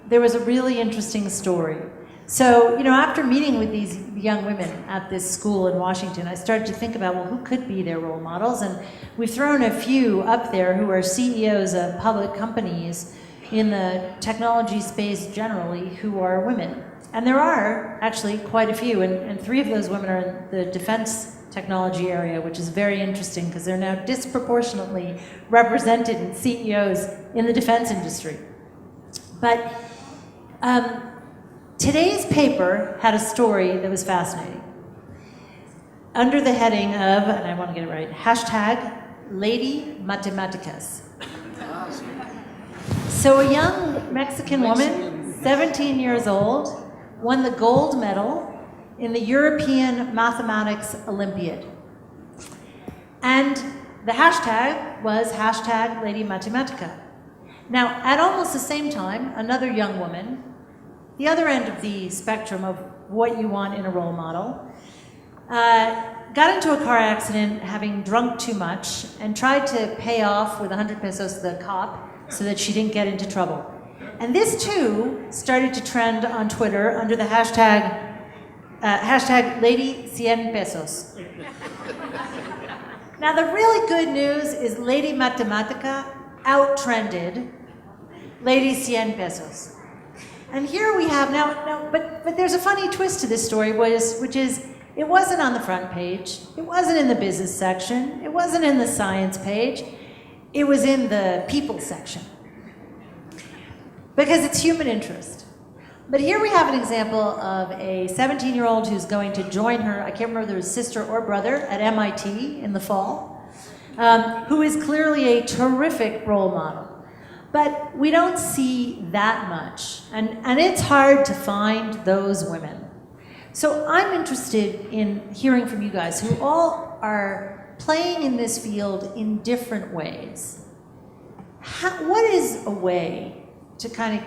there was a really interesting story. So, after meeting with these young women at this school in Washington, I started to think about, well, who could be their role models? And we've thrown a few up there who are CEOs of public companies in the technology space generally who are women. And there are actually quite a few, and 3 of those women are in the defense technology area, which is very interesting because they're now disproportionately represented in CEOs in the defense industry. But today's paper had a story that was fascinating. Under the heading of, and I want to get it right, #Lady Matemáticas. So a young Mexican woman, 17 years old, won the gold medal in the European Mathematics Olympiad. And the hashtag was #Lady Matematica. Now, at almost the same time, another young woman, the other end of the spectrum of what you want in a role model, got into a car accident having drunk too much and tried to pay off with 100 pesos to the cop so that she didn't get into trouble. And this too started to trend on Twitter under the hashtag Lady 100 pesos. Now the really good news is Lady Matematica out-trended Lady 100 pesos. And here we have but there's a funny twist to this story, which is it wasn't on the front page, it wasn't in the business section, it wasn't in the science page, it was in the people section. Because it's human interest. But here we have an example of a 17-year-old who's going to join her, I can't remember if it was sister or brother, at MIT in the fall, who is clearly a terrific role model. But we don't see that much, and it's hard to find those women. So I'm interested in hearing from you guys who all are playing in this field in different ways. What is a way to kind of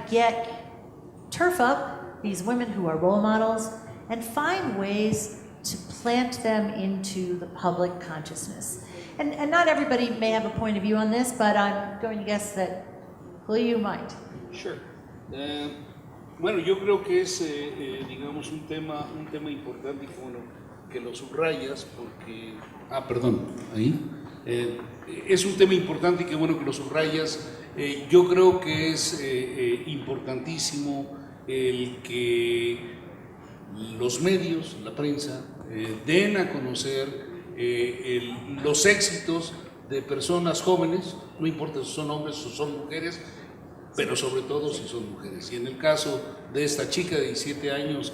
turf up these women who are role models and find ways to plant them into the public consciousness? And not everybody may have a point of view on this, but I'm going to guess that you might. Sure. Bueno, yo creo que es, digamos, un tema importante y bueno, que lo subrayas porque, es un tema importante y que bueno que lo subrayas. Yo creo que es importantísimo el que los medios, la prensa, den a conocer los éxitos de personas jóvenes, no importa si son hombres o son mujeres, pero sobre todo si son mujeres. Y en el caso de esta chica de 17 años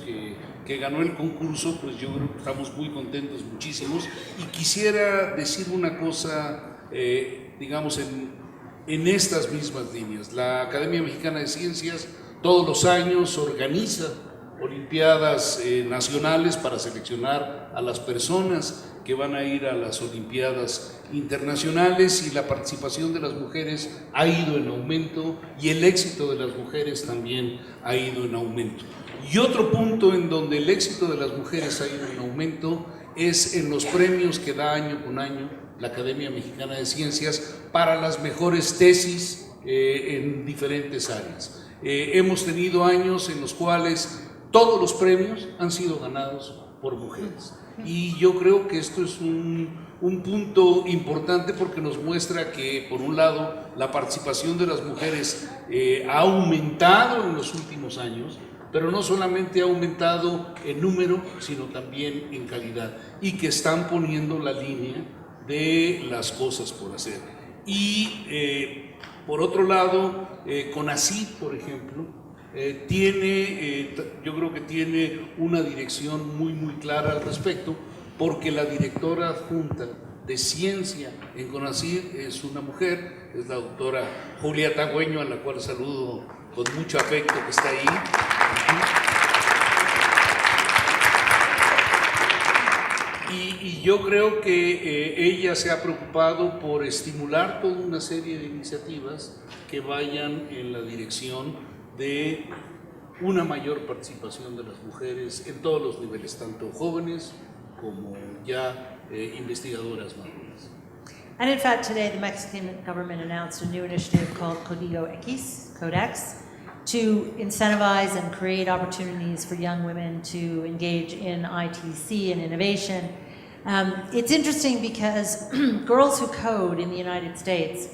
que ganó el concurso, pues yo creo que estamos muy contentos, muchísimos. Y quisiera decir una cosa, digamos, en estas mismas líneas. La Academia Mexicana de Ciencias todos los años organiza olimpiadas nacionales para seleccionar a las personas que van a ir a las olimpiadas internacionales, y la participación de las mujeres ha ido en aumento y el éxito de las mujeres también ha ido en aumento. Y otro punto en donde el éxito de las mujeres ha ido en aumento es en los premios que da año con año la Academia Mexicana de Ciencias para las mejores tesis en diferentes áreas. Hemos tenido años en los cuales todos los premios han sido ganados por mujeres. Y yo creo que esto es un punto importante porque nos muestra que, por un lado, la participación de las mujeres ha aumentado en los últimos años, pero no solamente ha aumentado en número, sino también en calidad, y que están poniendo la línea de las cosas por hacer. Y por otro lado, CONACYT, por ejemplo, yo creo que tiene una dirección muy clara al respecto, porque la directora adjunta de ciencia en CONACYT es una mujer, es la doctora Julia Tagüeño, a la cual saludo con mucho afecto, que está ahí. Y yo creo que ella se ha preocupado por estimular toda una serie de iniciativas que vayan en la dirección de una mayor participación de las mujeres en todos los niveles, tanto jóvenes como ya investigadoras maduras. And in fact, today the Mexican government announced a new initiative called Código X, Codex, to incentivize and create opportunities for young women to engage in ITC and innovation. It's interesting because girls who code in the United States,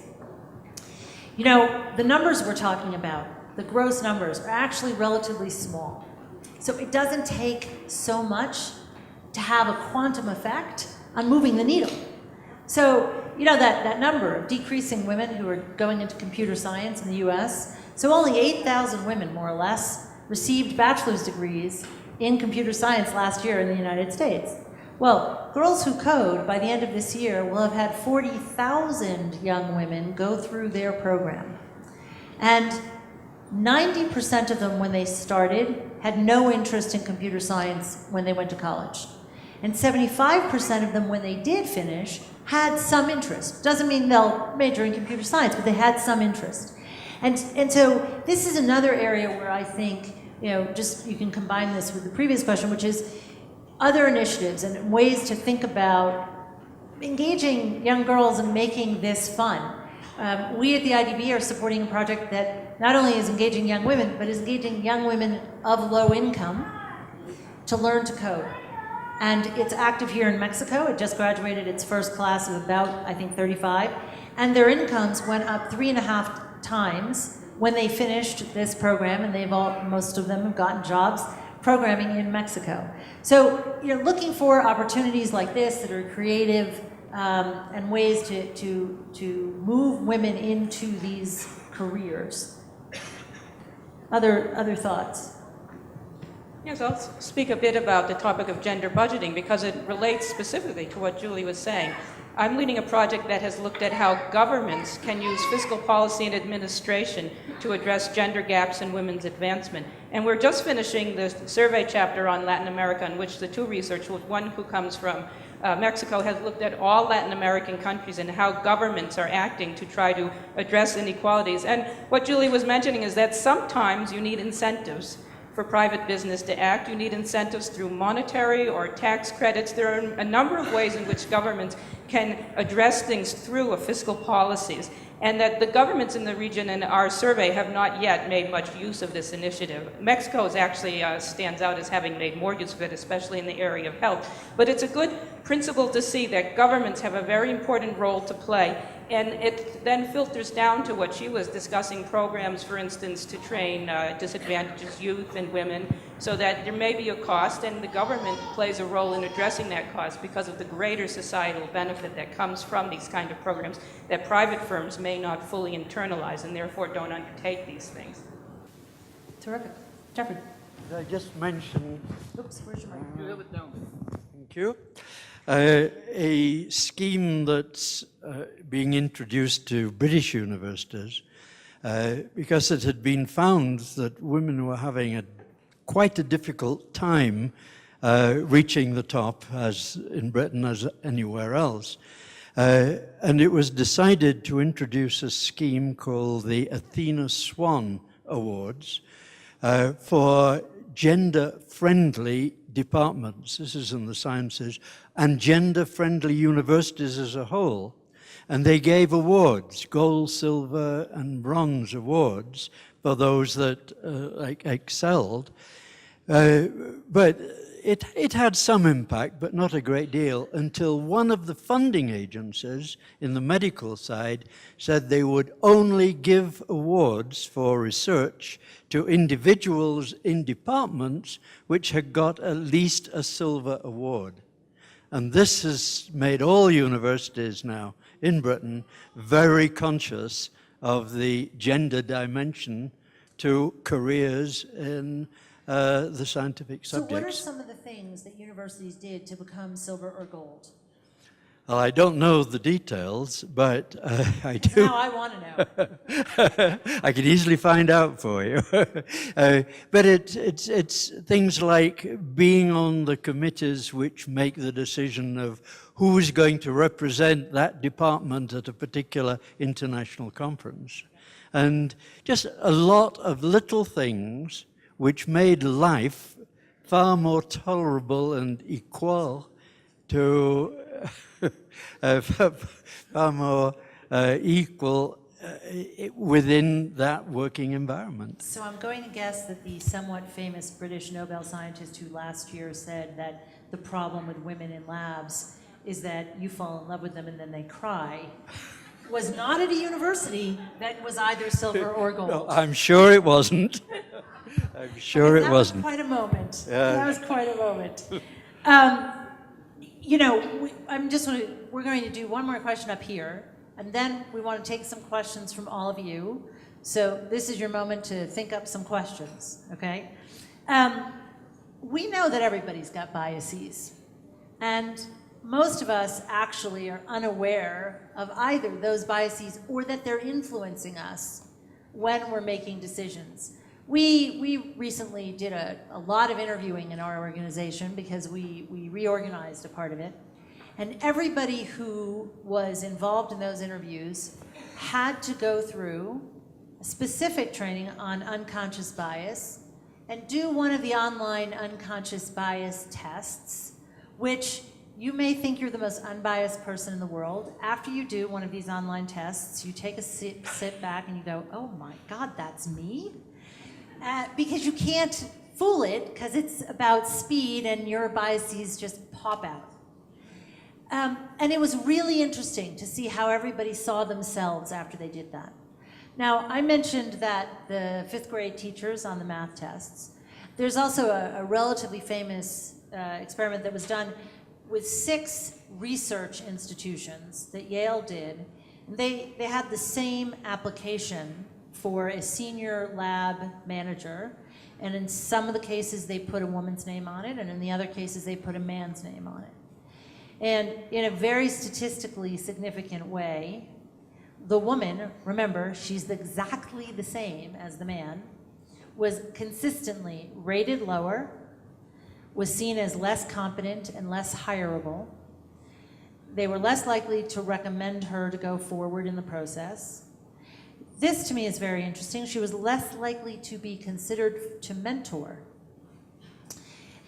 you know, the numbers we're talking about, the gross numbers, are actually relatively small. So it doesn't take so much to have a quantum effect on moving the needle. So, you know, that number of decreasing women who are going into computer science in the US, so only 8,000 women, more or less, received bachelor's degrees in computer science last year in the United States. Well, Girls Who Code, by the end of this year, will have had 40,000 young women go through their program. And 90% of them, when they started, had no interest in computer science when they went to college. And 75% of them, when they did finish, had some interest. Doesn't mean they'll major in computer science, but they had some interest. And so this is another area where I think, you know, just you can combine this with the previous question, which is other initiatives and ways to think about engaging young girls and making this fun. We at the IDB are supporting a project that not only is engaging young women, but is engaging young women of low income to learn to code. And it's active here in Mexico. It just graduated its first class of about, I think, 35. And their incomes went up 3.5 times when they finished this program, and most of them have gotten jobs programming in Mexico. So, you know, looking for opportunities like this that are creative and ways to move women into these careers. Other thoughts? Yes, I'll speak a bit about the topic of gender budgeting because it relates specifically to what Julie was saying. I'm leading a project that has looked at how governments can use fiscal policy and administration to address gender gaps in women's advancement. And we're just finishing the survey chapter on Latin America, in which the two researchers, one who comes from Mexico, has looked at all Latin American countries and how governments are acting to try to address inequalities. And what Julie was mentioning is that sometimes you need incentives for private business to act. You need incentives through monetary or tax credits. There are a number of ways in which governments can address things through fiscal policies, and that the governments in the region in our survey have not yet made much use of this initiative. Mexico is actually stands out as having made more use of it, especially in the area of health. But it's a good principle to see that governments have a very important role to play. And it then filters down to what she was discussing, programs, for instance, to train disadvantaged youth and women, so that there may be a cost, and the government plays a role in addressing that cost because of the greater societal benefit that comes from these kind of programs that private firms may not fully internalize and therefore don't undertake these things. Terrific. Geoffrey. I just mentioned. Oops, where's your mic? You have it down there. Thank you. A scheme that's being introduced to British universities because it had been found that women were having quite a difficult time reaching the top, as in Britain as anywhere else. And it was decided to introduce a scheme called the Athena Swan Awards for gender-friendly departments, this is in the sciences, and gender-friendly universities as a whole. And they gave awards, gold, silver, and bronze awards for those that excelled. But it had some impact, but not a great deal, until one of the funding agencies in the medical side said they would only give awards for research to individuals in departments which had got at least a silver award. And this has made all universities now in Britain very conscious of the gender dimension to careers in the scientific subjects. So what are some of the things that universities did to become silver or gold? Well, I don't know the details, but I do. Now I want to know. I could easily find out for you. But it's things like being on the committees which make the decision of who's going to represent that department at a particular international conference. And just a lot of little things which made life far more tolerable and equal to far more equal within that working environment. So I'm going to guess that the somewhat famous British Nobel scientist who last year said that the problem with women in labs is that you fall in love with them and then they cry, was not at a university that was either silver or gold. No, I'm sure it wasn't. I'm sure it wasn't. That was quite a moment. Yeah. That was quite a moment. You know, we're going to do one more question up here, and then we want to take some questions from all of you. So this is your moment to think up some questions, okay? We know that everybody's got biases, and most of us actually are unaware of either those biases or that they're influencing us when we're making decisions. We recently did a lot of interviewing in our organization because we reorganized a part of it. And everybody who was involved in those interviews had to go through a specific training on unconscious bias and do one of the online unconscious bias tests, which you may think you're the most unbiased person in the world. After you do one of these online tests, you take a sit back and you go, oh my God, that's me? Because you can't fool it, because it's about speed and your biases just pop out. And it was really interesting to see how everybody saw themselves after they did that. Now, I mentioned that the 5th grade teachers on the math tests, there's also a relatively famous experiment that was done with 6 research institutions that Yale did. And they had the same application for a senior lab manager, and in some of the cases they put a woman's name on it, and in the other cases they put a man's name on it. And in a very statistically significant way, the woman, remember, she's exactly the same as the man, was consistently rated lower, was seen as less competent and less hireable. They were less likely to recommend her to go forward in the process. This to me is very interesting. She was less likely to be considered to mentor.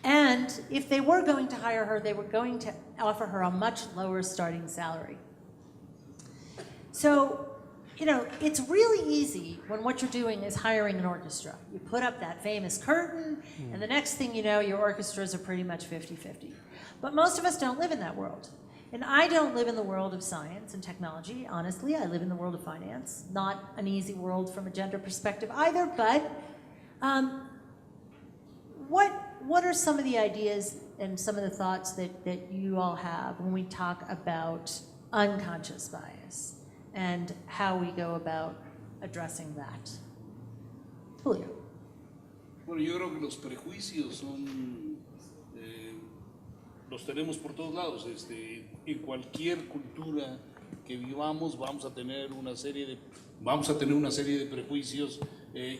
And if they were going to hire her, they were going to offer her a much lower starting salary. So, you know, it's really easy when what you're doing is hiring an orchestra. You put up that famous curtain, and the next thing you know, your orchestras are pretty much 50-50. But most of us don't live in that world. And I don't live in the world of science and technology. Honestly, I live in the world of finance. Not an easy world from a gender perspective either, but what are some of the ideas and some of the thoughts that you all have when we talk about unconscious bias and how we go about addressing that? Julio. Bueno, yo creo que los prejuicios son, los tenemos por todos lados. En cualquier cultura que vivamos vamos a tener una serie de prejuicios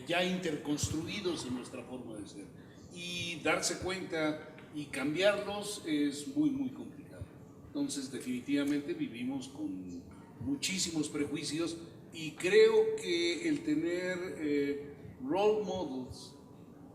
ya interconstruidos en nuestra forma de ser. Y darse cuenta y cambiarlos es muy, muy complicado. Entonces, definitivamente vivimos con muchísimos prejuicios y creo que el tener role models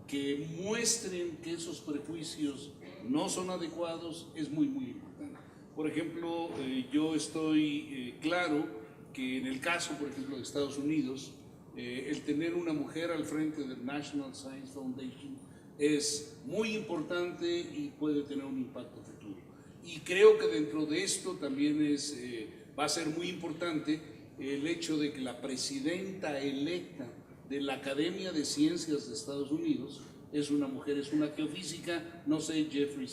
que muestren que esos prejuicios no son adecuados es muy, muy importante. Por ejemplo, yo estoy claro que en el caso, por ejemplo, de Estados Unidos, el tener una mujer al frente del National Science Foundation es muy importante y puede tener un impacto futuro. Y creo que dentro de esto también va a ser muy importante el hecho de que la presidenta electa de la Academia de Ciencias de Estados Unidos es una mujer, es una geofísica, no sé, Geoffrey,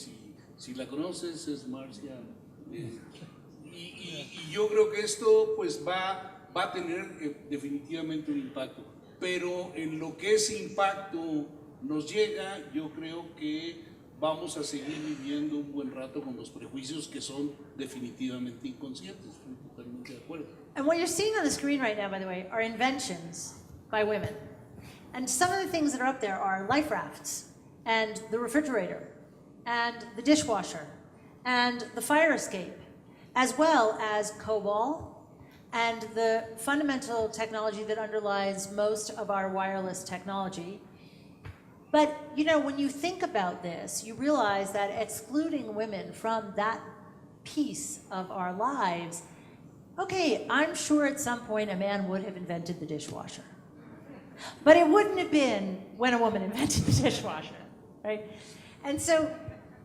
si la conoces, es Marcia. Y yo creo que esto pues va a tener definitivamente un impacto, pero en lo que ese impacto nos llega, yo creo que vamos a seguir viviendo un buen rato con los prejuicios que son definitivamente inconscientes. Estoy totalmente de acuerdo. And what you're seeing on the screen right now, by the way, are inventions by women. And some of the things that are up there are life rafts, and the refrigerator, and the dishwasher, and the fire escape, as well as COBOL, and the fundamental technology that underlies most of our wireless technology. But, you know, when you think about this, you realize that excluding women from that piece of our lives, okay, I'm sure at some point a man would have invented the dishwasher. But it wouldn't have been when a woman invented the dishwasher, right? And so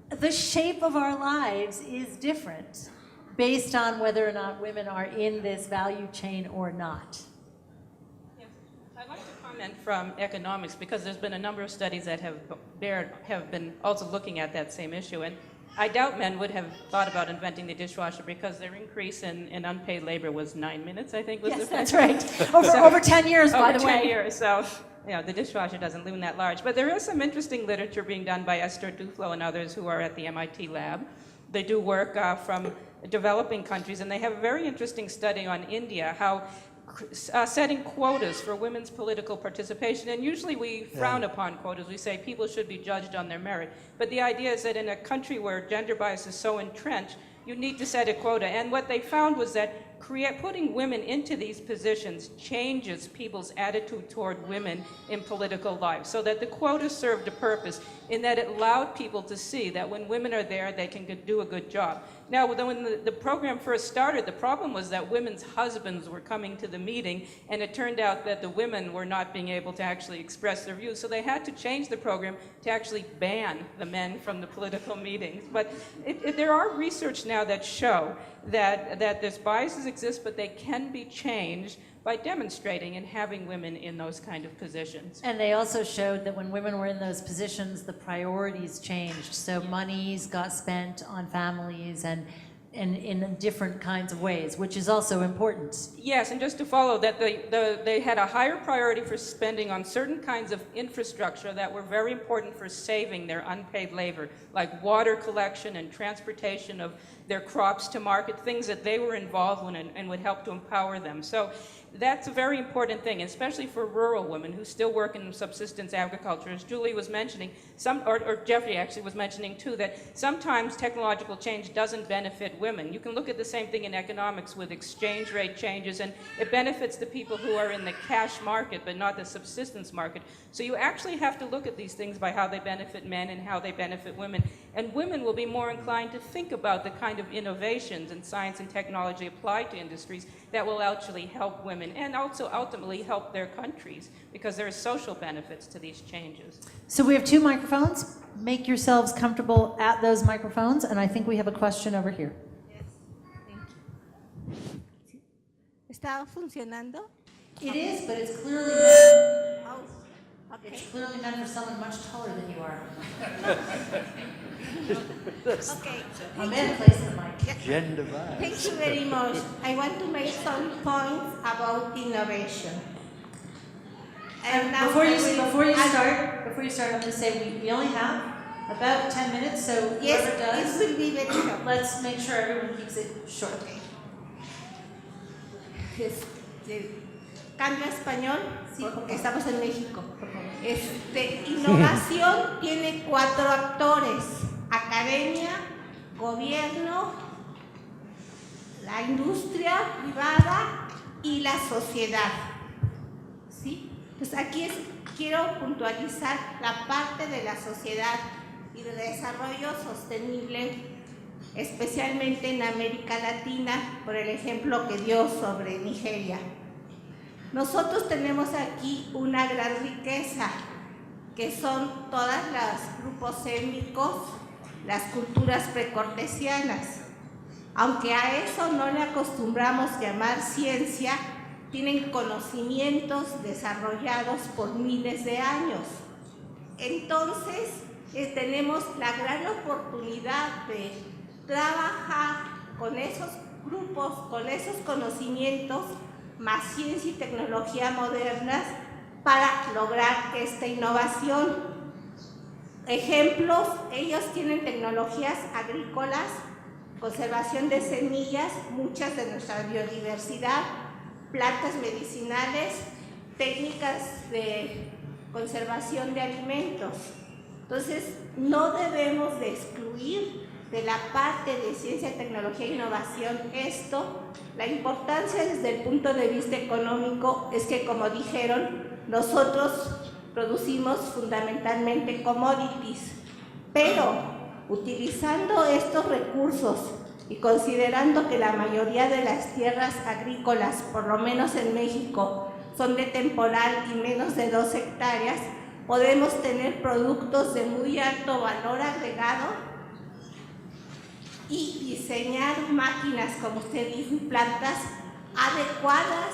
the shape of our lives is different based on whether or not women are in this value chain or not. I'd like to comment from economics, because there's been a number of studies that have been also looking at that same issue. And I doubt men would have thought about inventing the dishwasher because their increase in unpaid labor was 9 minutes, I think. Was Yes, the that's right. Over 10 years, by the way. Over 10 years, so you know, the dishwasher doesn't loom that large. But there is some interesting literature being done by Esther Duflo and others who are at the MIT lab. They do work from developing countries, and they have a very interesting study on India, how setting quotas for women's political participation, and usually we frown upon quotas. We say people should be judged on their merit. But the idea is that in a country where gender bias is so entrenched, you need to set a quota. And what they found was that putting women into these positions changes people's attitude toward women in political life, so that the quota served a purpose in that it allowed people to see that when women are there, they can do a good job. Now, when the program first started, the problem was that women's husbands were coming to the meeting, and it turned out that the women were not being able to actually express their views. So they had to change the program to actually ban the men from the political meetings. But there are research now that show that this biases exist, but they can be changed by demonstrating and having women in those kind of positions. And they also showed that when women were in those positions, the priorities changed. So monies got spent on families and in different kinds of ways, which is also important. Yes, and just to follow that, they had a higher priority for spending on certain kinds of infrastructure that were very important for saving their unpaid labor, like water collection and transportation of their crops to market, things that they were involved in and would help to empower them. So that's a very important thing, especially for rural women who still work in subsistence agriculture. As Julie was mentioning, or Geoffrey actually was mentioning too, that sometimes technological change doesn't benefit women. You can look at the same thing in economics with exchange rate changes, and it benefits the people who are in the cash market, but not the subsistence market. So you actually have to look at these things by how they benefit men and how they benefit women. And women will be more inclined to think about the kind of innovations in science and technology applied to industries that will actually help women and also ultimately help their countries, because there are social benefits to these changes. So we have 2 microphones. Make yourselves comfortable at those microphones, and I think we have a question over here. Yes, thank you. ¿Está funcionando? It is, but it's clearly meant, Oh, okay. it's clearly meant for someone much taller than you are. Okay. A man plays the mic. Gender bias. Thank you very much. I want to make some points about innovation. And now Before you I- start, I'm going to say we only have about 10 minutes, so whoever Yes, does, it will be very short. let's make sure everyone keeps it short. Cambio a español, sí, porque estamos en México. Innovación tiene 4 actores: academia, gobierno, la industria privada y la sociedad. ¿Sí? Entonces aquí quiero puntualizar la parte de la sociedad y de desarrollo sostenible, especialmente en América Latina, por el ejemplo que dio sobre Nigeria. Nosotros tenemos aquí una gran riqueza, que son todos los grupos étnicos, las culturas precortesianas. Aunque a eso no le acostumbramos llamar ciencia, tienen conocimientos desarrollados por miles de años. Entonces, tenemos la gran oportunidad de trabajar con esos grupos, con esos conocimientos, más ciencia y tecnología modernas, para lograr esta innovación. Ejemplos, ellos tienen tecnologías agrícolas, conservación de semillas, muchas de nuestra biodiversidad, plantas medicinales, técnicas de conservación de alimentos. Entonces, no debemos de excluir de la parte de ciencia, tecnología e innovación esto. La importancia desde el punto de vista económico es que, como dijeron, nosotros producimos fundamentalmente commodities, pero utilizando estos recursos y considerando que la mayoría de las tierras agrícolas, por lo menos en México, son de temporal y menos de 2 hectáreas, podemos tener productos de muy alto valor agregado y diseñar máquinas, como usted dice, plantas adecuadas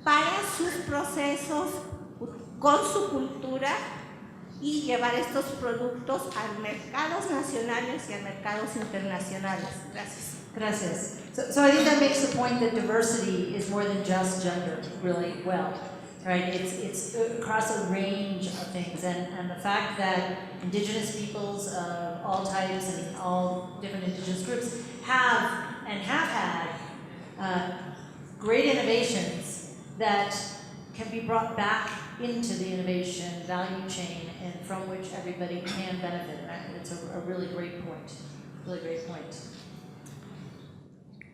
para sus procesos, con su cultura, y llevar estos productos a mercados nacionales y a mercados internacionales. Gracias. Gracias. So I think that makes the point that diversity is more than just gender really well, right? It's across a range of things, and the fact that indigenous peoples of all types and all different indigenous groups have had great innovations that can be brought back into the innovation value chain and from which everybody can benefit. It's a really great point, really great point.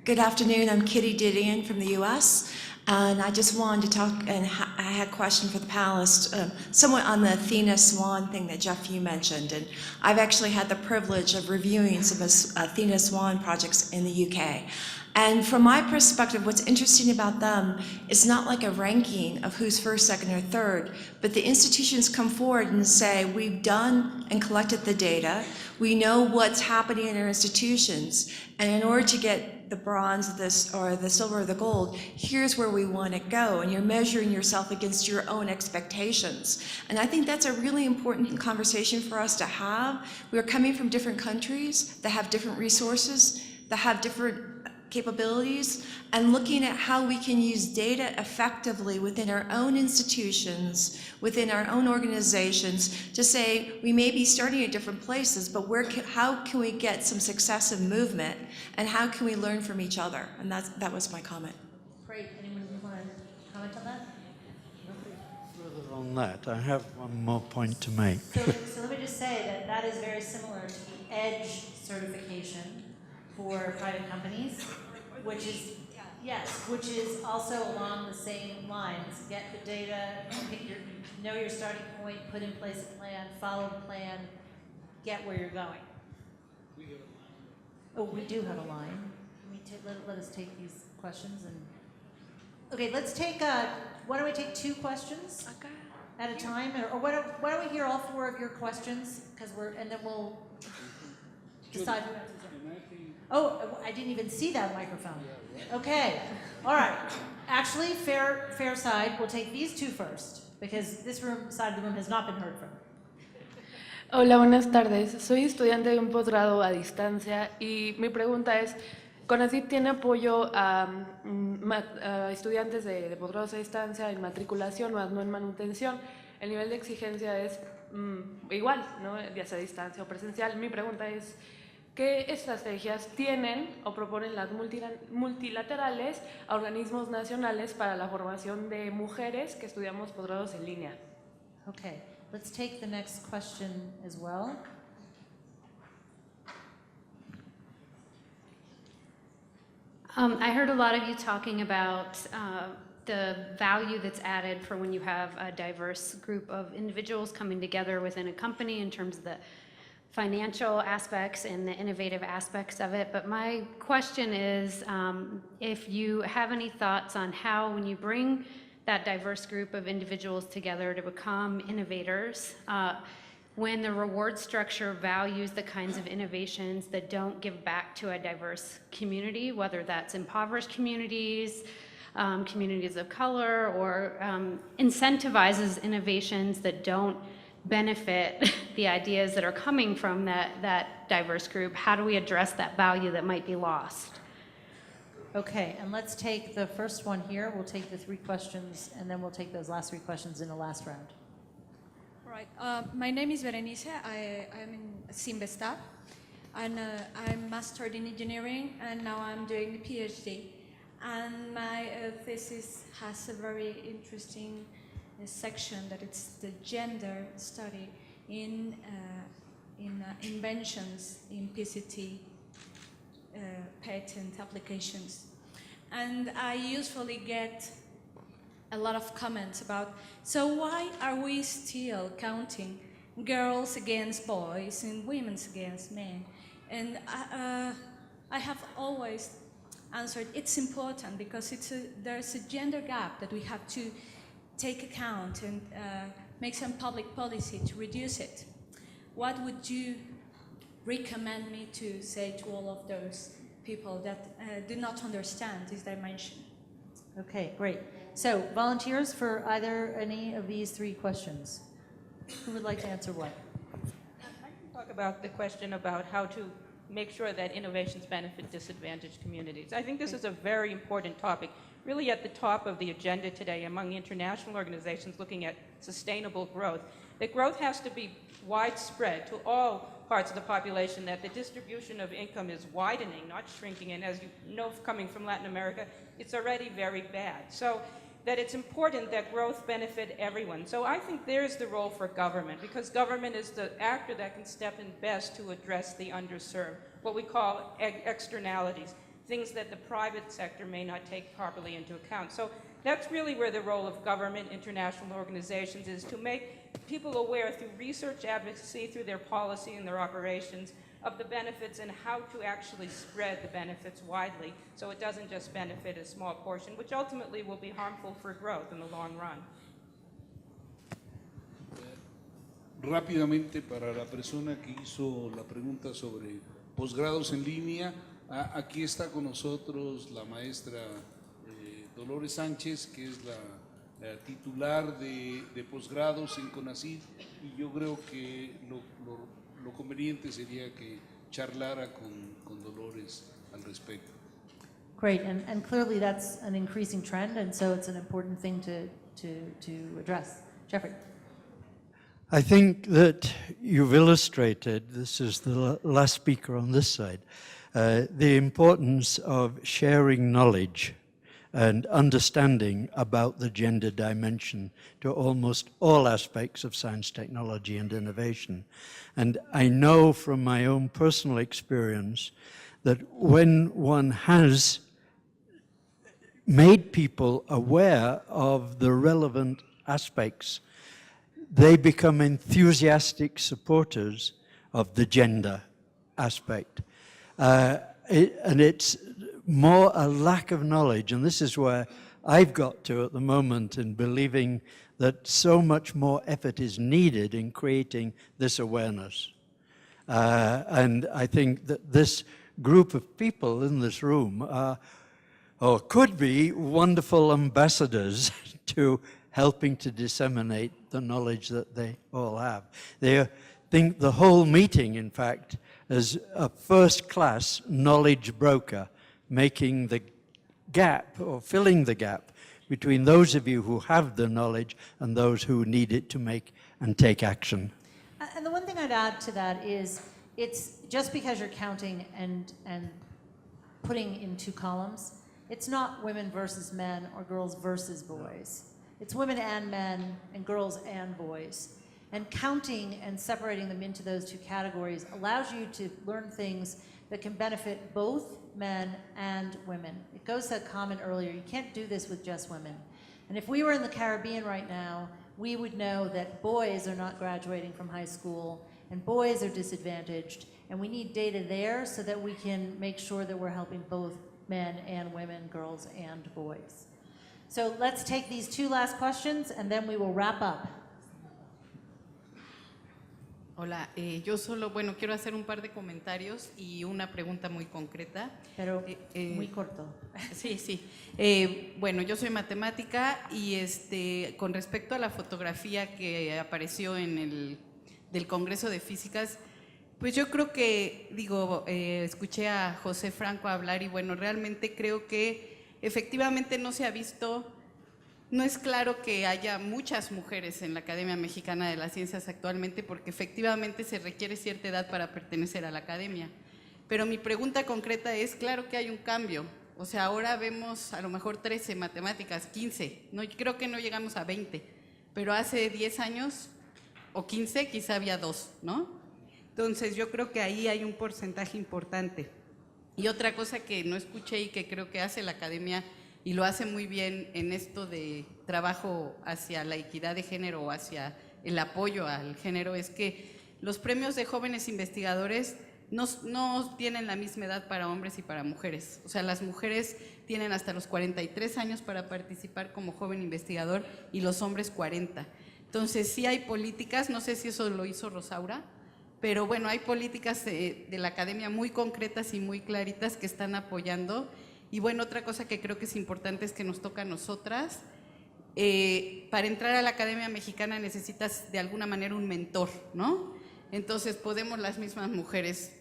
Good afternoon, I'm Kitty Didion from the US, and I just wanted to talk, and I had a question for the panelists, somewhat on the Athena Swan thing that Jeff, you mentioned, and I've actually had the privilege of reviewing some Athena Swan projects in the UK. And from my perspective, what's interesting about them is not like a ranking of who's first, second, or third, but the institutions come forward and say, we've done and collected the data, we know what's happening in our institutions, and in order to get the bronze or the silver or the gold, here's where we want to go, and you're measuring yourself against your own expectations. And I think that's a really important conversation for us to have. We are coming from different countries that have different resources, that have different capabilities, and looking at how we can use data effectively within our own institutions, within our own organizations, to say we may be starting at different places, but how can we get some successive movement, and how can we learn from each other? And that was my comment. Great. Anyone want to comment on that? Further on that, I have one more point to make. So let me just say that is very similar to the EDGE certification for private companies, which is also along the same lines. Get the data, know your starting point, put in place a plan, follow the plan, get where you're going. Oh, we do have a line. Let us take these questions and. Okay, let's take. Why don't we take 2 questions at a time, or why don't we hear all 4 of your questions, and then we'll decide who answers them. Oh, I didn't even see that microphone. Okay, all right. Actually, fair side, we'll take these 2 first, because this side of the room has not been heard from. Hola, buenas tardes. Soy estudiante de un posgrado a distancia y mi pregunta es, CONACYT tiene apoyo a estudiantes de posgrados a distancia en matriculación, más no en manutención. El nivel de exigencia es igual, ¿no? Ya sea a distancia o presencial. Mi pregunta es, ¿qué estrategias tienen o proponen las multilaterales a organismos nacionales para la formación de mujeres que estudiamos posgrados en línea? Okay, let's take the next question as well. I heard a lot of you talking about the value that's added for when you have a diverse group of individuals coming together within a company in terms of the financial aspects and the innovative aspects of it. But my question is if you have any thoughts on how, when you bring that diverse group of individuals together to become innovators, when the reward structure values the kinds of innovations that don't give back to a diverse community, whether that's impoverished communities, communities of color, or incentivizes innovations that don't benefit the ideas that are coming from that diverse group, how do we address that value that might be lost? Okay, and let's take the first one here. We'll take the 3 questions, and then we'll take those last 3 questions in the last round. Right. My name is Berenice. I'm in Simvestab, and I'm mastered in engineering, and now I'm doing the PhD. And my thesis has a very interesting section that it's the gender study in inventions in PCT patent applications. And I usually get a lot of comments about, so why are we still counting girls against boys and women against men? And I have always answered, it's important because there's a gender gap that we have to take account and make some public policy to reduce it. What would you recommend me to say to all of those people that do not understand this dimension? Okay, great. So, volunteers for any of these 3 questions? Who would like to answer what? I can talk about the question about how to make sure that innovations benefit disadvantaged communities. I think this is a very important topic, really at the top of the agenda today among international organizations looking at sustainable growth. That growth has to be widespread to all parts of the population, that the distribution of income is widening, not shrinking, and as you know, coming from Latin America, it's already very bad. So that it's important that growth benefit everyone. So I think there's the role for government, because government is the actor that can step in best to address the underserved, what we call externalities, things that the private sector may not take properly into account. So that's really where the role of government, international organizations is, to make people aware through research advocacy, through their policy and their operations, of the benefits and how to actually spread the benefits widely so it doesn't just benefit a small portion, which ultimately will be harmful for growth in the long run. Rápidamente, para la persona que hizo la pregunta sobre posgrados en línea, aquí está con nosotros la maestra Dolores Sánchez, que es la titular de posgrados en CONACYT, y yo creo que lo conveniente sería que charlara con Dolores al respecto. Great, and clearly that's an increasing trend, and so it's an important thing to address. Geoffrey. I think that you've illustrated, this is the last speaker on this side, the importance of sharing knowledge and understanding about the gender dimension to almost all aspects of science, technology, and innovation. And I know from my own personal experience that when one has made people aware of the relevant aspects, they become enthusiastic supporters of the gender aspect. And it's more a lack of knowledge, and this is where I've got to at the moment in believing that so much more effort is needed in creating this awareness. And I think that this group of people in this room are, or could be, wonderful ambassadors to helping to disseminate the knowledge that they all have. They think the whole meeting, in fact, as a first-class knowledge broker, making the gap or filling the gap between those of you who have the knowledge and those who need it to make and take action. And the one thing I'd add to that is, it's just because you're counting and putting in 2 columns, it's not women versus men or girls versus boys. It's women and men and girls and boys. And counting and separating them into those 2 categories allows you to learn things that can benefit both men and women. It goes to a comment earlier, you can't do this with just women. And if we were in the Caribbean right now, we would know that boys are not graduating from high school and boys are disadvantaged, and we need data there so that we can make sure that we're helping both men and women, girls and boys. So let's take these two last questions and then we will wrap up. Hola, yo solo, bueno, quiero hacer un par de comentarios y una pregunta muy concreta. Pero muy corto. Sí, sí. Bueno, yo soy matemática y con respecto a la fotografía que apareció en del Congreso de Físicas, pues yo creo que, escuché a José Franco hablar y bueno, realmente creo que efectivamente no se ha visto. No es claro que haya muchas mujeres en la Academia Mexicana de las Ciencias actualmente porque efectivamente se requiere cierta edad para pertenecer a la academia. Pero mi pregunta concreta es, claro que hay un cambio. O sea, ahora vemos a lo mejor 13 matemáticas, 15. No, creo que no llegamos a 20. Pero hace 10 años o 15 quizá había 2, ¿no? Entonces yo creo que ahí hay un porcentaje importante. Y otra cosa que no escuché y que creo que hace la academia y lo hace muy bien en esto de trabajo hacia la equidad de género o hacia el apoyo al género, es que los premios de jóvenes investigadores no tienen la misma edad para hombres y para mujeres. O sea, las mujeres tienen hasta los 43 años para participar como joven investigador y los hombres 40. Entonces, sí hay políticas, no sé si eso lo hizo Rosaura, pero bueno, hay políticas de la academia muy concretas y muy claritas que están apoyando. Y bueno, otra cosa que creo que es importante es que nos toca a nosotras. Para entrar a la Academia Mexicana necesitas de alguna manera un mentor, ¿no? Entonces podemos las mismas mujeres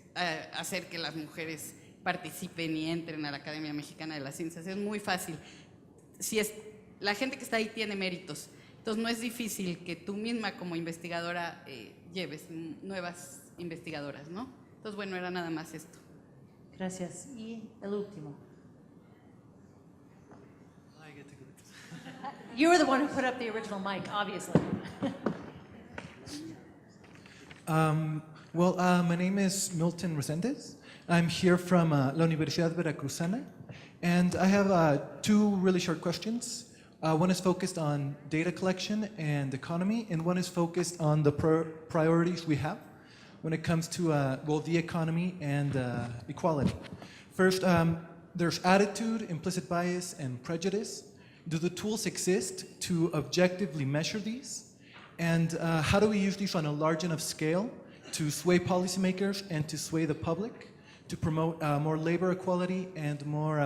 hacer que las mujeres participen y entren a la Academia Mexicana de las Ciencias. Es muy fácil. La gente que está ahí tiene méritos. Entonces no es difícil que tú misma como investigadora lleves nuevas investigadoras, ¿no? Entonces bueno, era nada más esto. Gracias. Y el último. You were the one who put up the original mic, obviously. My name is Milton Resendez. I'm here from La Universidad Veracruzana, and I have two really short questions. One is focused on data collection and economy, and one is focused on the priorities we have when it comes to the economy and equality. First, there's attitude, implicit bias, and prejudice. Do the tools exist to objectively measure these? And how do we use these on a large enough scale to sway policymakers and to sway the public to promote more labor equality and more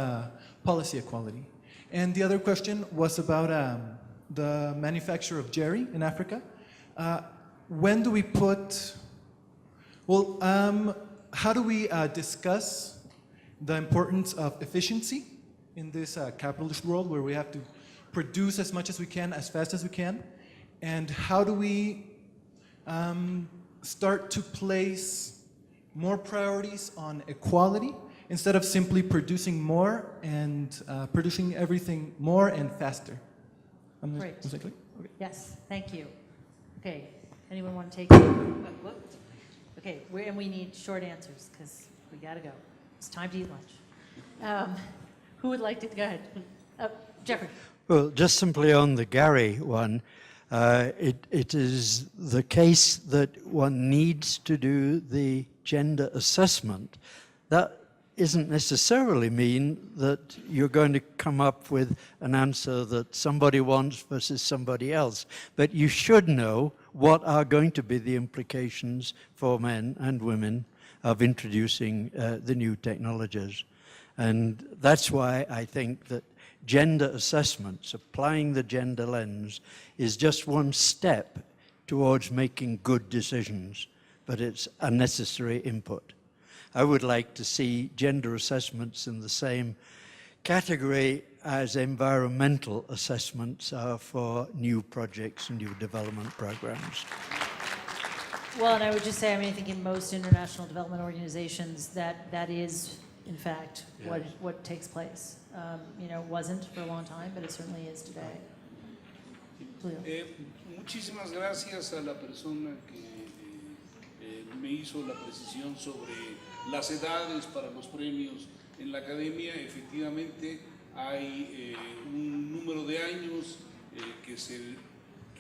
policy equality? And the other question was about the manufacture of jerry in Africa. When do we how do we discuss the importance of efficiency in this capitalist world where we have to produce as much as we can, as fast as we can? And how do we start to place more priorities on equality instead of simply producing more and producing everything more and faster? Great. Was that clear? Okay. Yes, thank you. Okay, anyone want to take it? Okay, and we need short answers because we got to go. It's time to eat lunch. Who would like to go ahead? Geoffrey. Well, just simply on the Gary one, it is the case that one needs to do the gender assessment. That isn't necessarily mean that you're going to come up with an answer that somebody wants versus somebody else. But you should know what are going to be the implications for men and women of introducing the new technologies. And that's why I think that gender assessments, applying the gender lens, is just one step towards making good decisions, but it's a necessary input. I would like to see gender assessments in the same category as environmental assessments are for new projects and new development programs. Well, and I would just say, I think in most international development organizations, that is, in fact, what takes place. It wasn't for a long time, but it certainly is today. Muchísimas gracias a la persona que me hizo la precisión sobre las edades para los premios en la academia. Efectivamente, hay un número de años que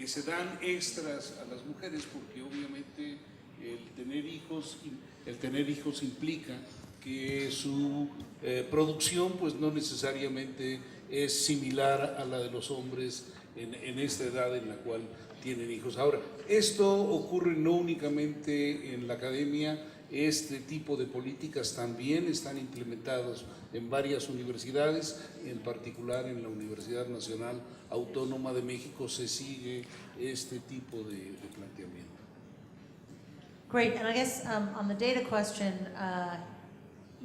se dan extras a las mujeres porque obviamente el tener hijos implica que su producción pues no necesariamente es similar a la de los hombres en esta edad en la cual tienen hijos. Ahora, esto ocurre no únicamente en la academia, este tipo de políticas también están implementadas en varias universidades, en particular en la Universidad Nacional Autónoma de México se sigue este tipo de planteamiento. Great, and I guess on the data question,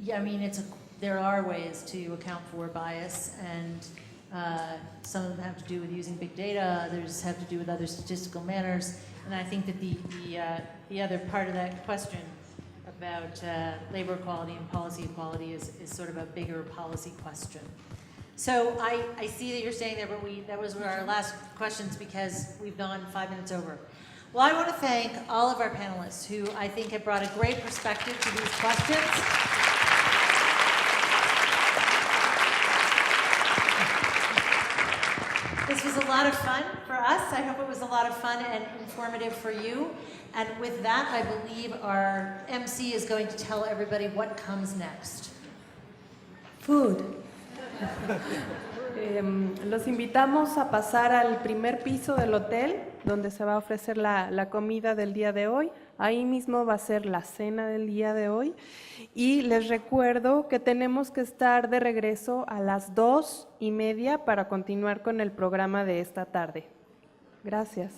yeah, I mean, there are ways to account for bias, and some of them have to do with using big data, others have to do with other statistical manners, and I think that the other part of that question about labor equality and policy equality is sort of a bigger policy question. So I see that you're staying there, but that was our last questions because we've gone 5 minutes over. Well, I want to thank all of our panelists who I think have brought a great perspective to these questions. This was a lot of fun for us. I hope it was a lot of fun and informative for you. And with that, I believe our MC is going to tell everybody what comes next. Food. Los invitamos a pasar al primer piso del hotel, donde se va a ofrecer la comida del día de hoy. Ahí mismo va a ser la cena del día de hoy. Y les recuerdo que tenemos que estar de regreso a las 2:30 para continuar con el programa de esta tarde. Gracias.